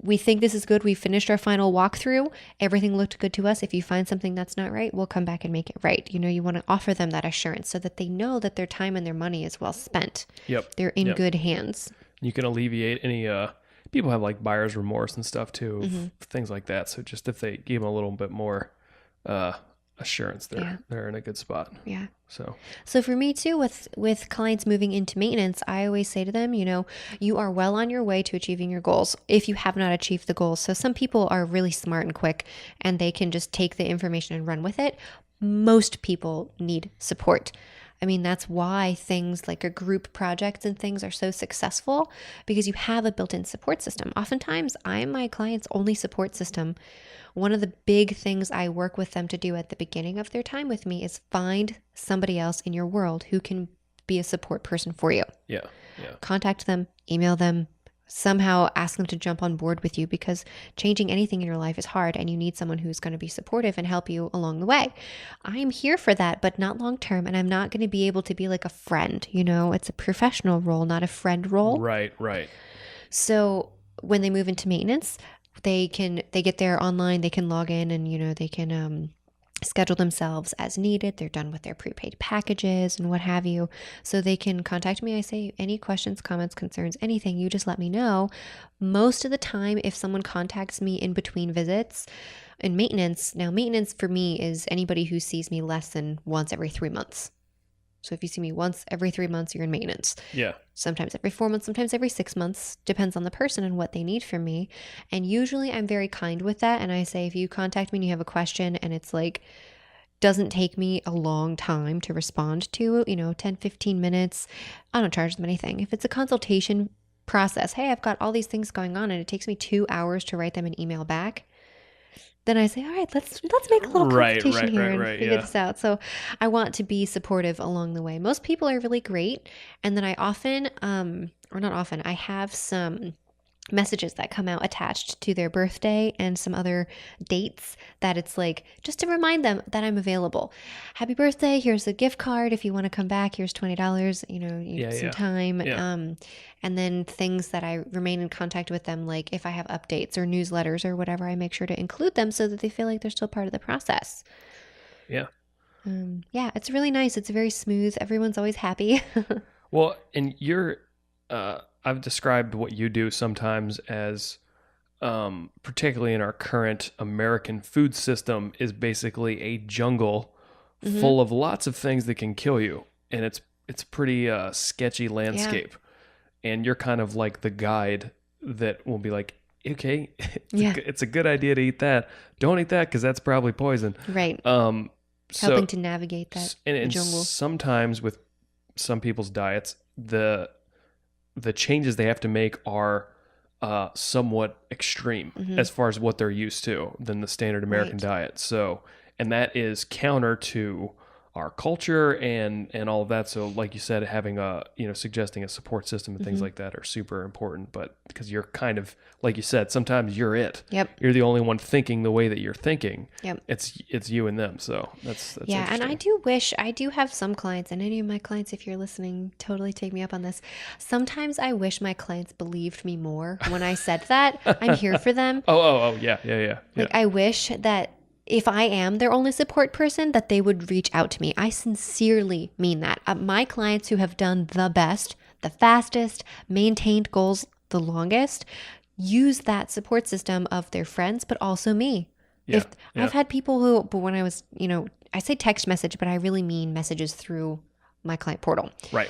We think this is good. We finished our final walkthrough. Everything looked good to us. If you find something that's not right, we'll come back and make it right. You want to offer them that assurance so that they know that their time and their money is well spent. Yep. They're in good hands. You can alleviate any, people have like buyer's remorse and stuff too, things like that. So just if they give them a little bit more, assurance, they're in a good spot. Yeah. So for me too, with clients moving into maintenance, I always say to them, you are well on your way to achieving your goals if you have not achieved the goals. So some people are really smart and quick and they can just take the information and run with it. Most people need support. I mean, that's why things like a group projects and things are so successful, because you have a built-in support system. Oftentimes, I'm my client's only support system. One of the big things I work with them to do at the beginning of their time with me is find somebody else in your world who can be a support person for you. Yeah. Contact them, email them, somehow ask them to jump on board with you, because changing anything in your life is hard and you need someone who's going to be supportive and help you along the way. I'm here for that, but not long term. And I'm not going to be able to be like a friend. It's a professional role, not a friend role. Right. So when they move into maintenance, they get there online, they can log in and, they can schedule themselves as needed. They're done with their prepaid packages and what have you. So they can contact me. I say, any questions, comments, concerns, anything, you just let me know. Most of the time, if someone contacts me in between visits in maintenance, now maintenance for me is anybody who sees me less than once every 3 months. So if you see me once every 3 months, you're in maintenance. Yeah. Sometimes every 4 months, sometimes every 6 months, depends on the person and what they need from me. And usually I'm very kind with that. And I say, if you contact me and you have a question and it's like, doesn't take me a long time to respond to, 10, 15 minutes. I don't charge them anything. If it's a consultation process, hey, I've got all these things going on and it takes me 2 hours to write them an email back, then I say, all right, let's make a little consultation here and figure this out. So I want to be supportive along the way. Most people are really great. And then I often, or not often, I have some messages that come out attached to their birthday and some other dates that it's like, just to remind them that I'm available. Happy birthday. Here's a gift card. If you want to come back, here's $20, some time. Yeah. And then things that I remain in contact with them, like if I have updates or newsletters or whatever, I make sure to include them so that they feel like they're still part of the process. Yeah. It's really nice. It's very smooth. Everyone's always happy. Well, and I've described what you do sometimes as, particularly in our current American food system, is basically a jungle full of lots of things that can kill you. And it's a pretty sketchy landscape. And you're kind of like the guide that will be like, okay, it's a good idea to eat that. Don't eat that because that's probably poison. Right. Helping to navigate that jungle. Sometimes with some people's diets, the changes they have to make are somewhat extreme as far as what they're used to than the standard American diet. So, and that is counter to our culture and all of that. So like you said, having suggesting a support system and things like that are super important, but because you're kind of, like you said, sometimes you're it. Yep. You're the only one thinking the way that you're thinking. Yep. It's you and them. So that's yeah. And I do have some clients, and any of my clients, if you're listening, totally take me up on this. Sometimes I wish my clients believed me more when I said that I'm here for them. Oh, yeah. Like I wish that if I am their only support person, that they would reach out to me. I sincerely mean that. My clients who have done the best, the fastest, maintained goals the longest, use that support system of their friends, but also me. I've had people who, but when I was, I say text message, but I really mean messages through my client portal. Right.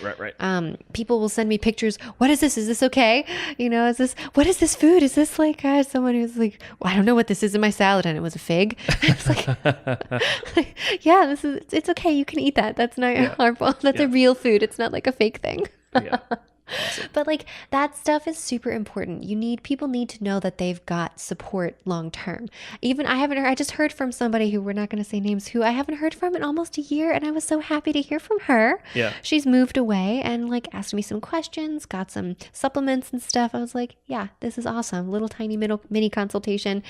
People will send me pictures. What is this? Is this okay? What is this food? Is this like someone who's like, well, I don't know what this is in my salad, and it was a fig. It's like, yeah, it's okay. You can eat that. That's not harmful. That's a real food. It's not like a fake thing. Yeah. Awesome. But like that stuff is super important. People need to know that they've got support long term. Even I just heard from somebody who, we're not going to say names, who I haven't heard from in almost a year, and I was so happy to hear from her. Yeah. She's moved away and like asked me some questions, got some supplements and stuff. I was like, yeah, this is awesome. Little tiny mini consultation.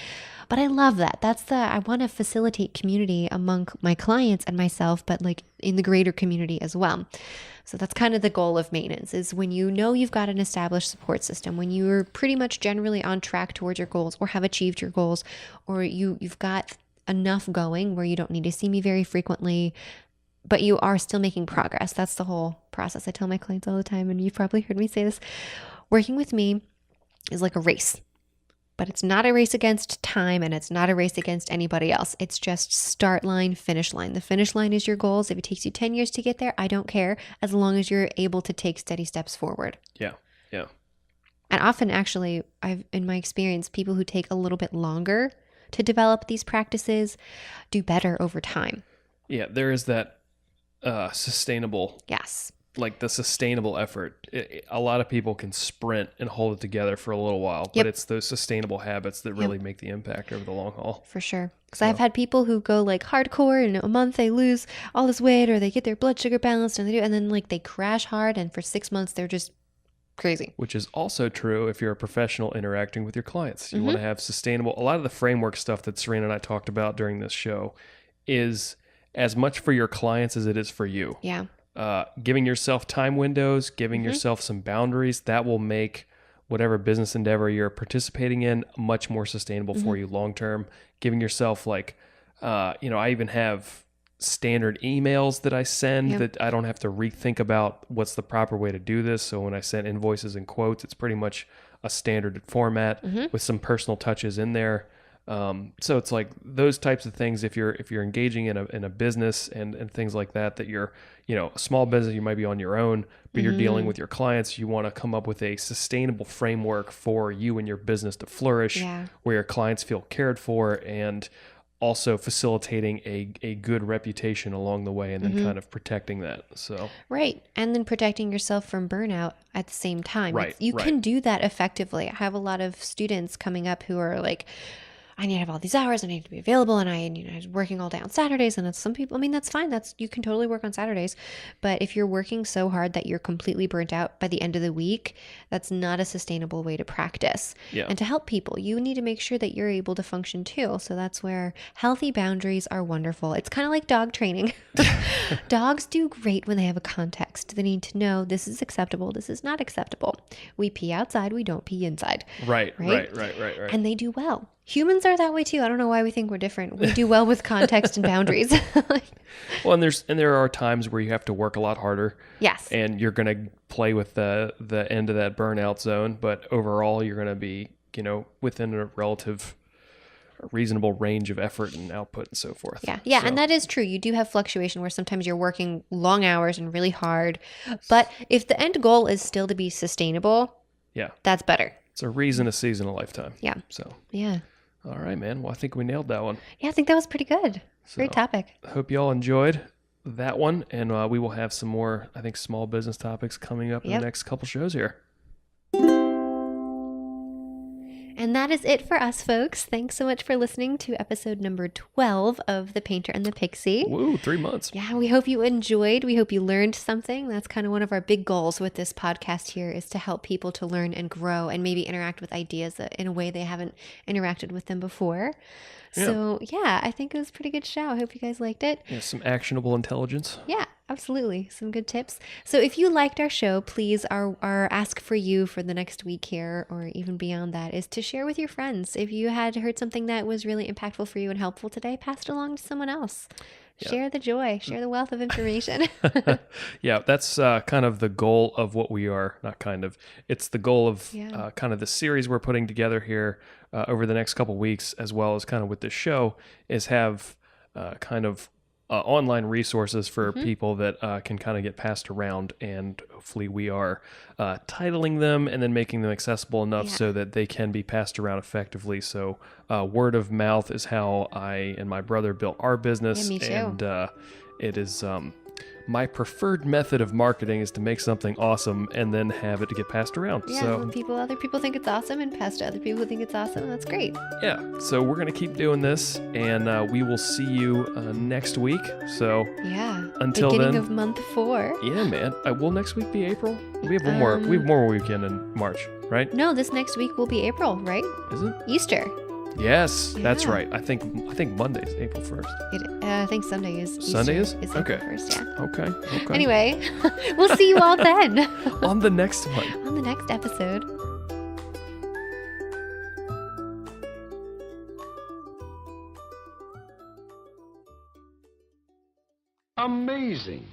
But I love that. I want to facilitate community among my clients and myself, but like in the greater community as well. So that's kind of the goal of maintenance, is when you know you've got an established support system, when you're pretty much generally on track towards your goals or have achieved your goals, or you've got enough going where you don't need to see me very frequently, but you are still making progress. That's the whole process. I tell my clients all the time, and you've probably heard me say this, working with me is like a race. But it's not a race against time, and it's not a race against anybody else. It's just start line, finish line. The finish line is your goals. If it takes you 10 years to get there, I don't care, as long as you're able to take steady steps forward. Yeah. And often, actually, in my experience, people who take a little bit longer to develop these practices do better over time. Yeah, there is that sustainable. Yes. Like the sustainable effort. A lot of people can sprint and hold it together for a little while, but it's those sustainable habits that really make the impact over the long haul. For sure. Because I've had people who go like hardcore, and in a month they lose all this weight, or they get their blood sugar balanced, and then like they crash hard, and for 6 months they're just crazy. Which is also true if you're a professional interacting with your clients. You want to have sustainable. A lot of the framework stuff that Serina and I talked about during this show is as much for your clients as it is for you. Yeah. Giving yourself time windows, giving yourself some boundaries, that will make whatever business endeavor you're participating in much more sustainable for you long term. Giving yourself like, I even have standard emails that I send that I don't have to rethink about what's the proper way to do this. So when I send invoices and quotes, it's pretty much a standard format with some personal touches in there. So it's like those types of things. If you're engaging in a business and things like that you're, a small business, you might be on your own, but you're dealing with your clients. You want to come up with a sustainable framework for you and your business to flourish, where your clients feel cared for, and also facilitating a good reputation along the way, and then kind of protecting that. So Right. And then protecting yourself from burnout at the same time. Right, You right. can do that effectively. I have a lot of students coming up who are like, I need to have all these hours. I need to be available. And I'm working all day on Saturdays. And it's some people, I mean, that's fine. You can totally work on Saturdays. But if you're working so hard that you're completely burnt out by the end of the week, that's not a sustainable way to practice. Yeah. And to help people, you need to make sure that you're able to function too. So that's where healthy boundaries are wonderful. It's kind of like dog training. Dogs do great when they have a context. They need to know this is acceptable. This is not acceptable. We pee outside. We don't pee inside. Right. And they do well. Humans are that way too. I don't know why we think we're different. We do well with context and boundaries. Well, and there are times where you have to work a lot harder. Yes. And you're going to play with the end of that burnout zone, but overall you're going to be, within a relative reasonable range of effort and output and so forth. Yeah. So, And that is true. You do have fluctuation where sometimes you're working long hours and really hard. But if the end goal is still to be sustainable, yeah, that's better. it's a reason, a season, a lifetime. Yeah. So, Yeah. all right, man. Well, I think we nailed that one. Yeah, I think that was pretty good. Great topic. I hope you all enjoyed that one. And we will have some more, I think, small business topics coming up in the next couple shows here. And that is it for us, folks. Thanks so much for listening to episode number 12 of The Painter and the Pixie. Woo, 3 months. Yeah, we hope you enjoyed. We hope you learned something. That's kind of one of our big goals with this podcast here, is to help people to learn and grow and maybe interact with ideas in a way they haven't interacted with them before. Yeah. So yeah, I think it was a pretty good show. I hope you guys liked it. Yeah, some actionable intelligence. Yeah, absolutely. Some good tips. So if you liked our show, please, our ask for you for the next week here, or even beyond that, is to share with your friends. If you had heard something that was really impactful for you and helpful today, pass it along to someone else. Yeah. Share the joy, share the wealth of information. Yeah, that's kind of the goal of what we are. Not kind of. It's the goal of kind of the series we're putting together here over the next couple weeks, as well as kind of with this show, is have kind of online resources for people that can kind of get passed around, and hopefully we are titling them and then making them accessible enough so that they can be passed around effectively. So word of mouth is how I and my brother built our business. Yeah, me too. And it is my preferred method of marketing is to make something awesome and then have it to get passed around. Yeah, So when other people think it's awesome and pass to other people who think it's awesome, that's great. yeah, so we're gonna keep doing this, and we will see you next week. So Yeah. Until Beginning then- of month 4. yeah, man. Will next week be April? We have one more. We have more weekend in March, right? No, this next week will be April, right? Is it? Easter. Yes, that's Yeah. right. I think Monday's April 1st. I think Sunday is Easter. Sunday is? April Okay. 1st, yeah. Okay. Anyway, we'll see you all then On the next one. on the next episode. Amazing.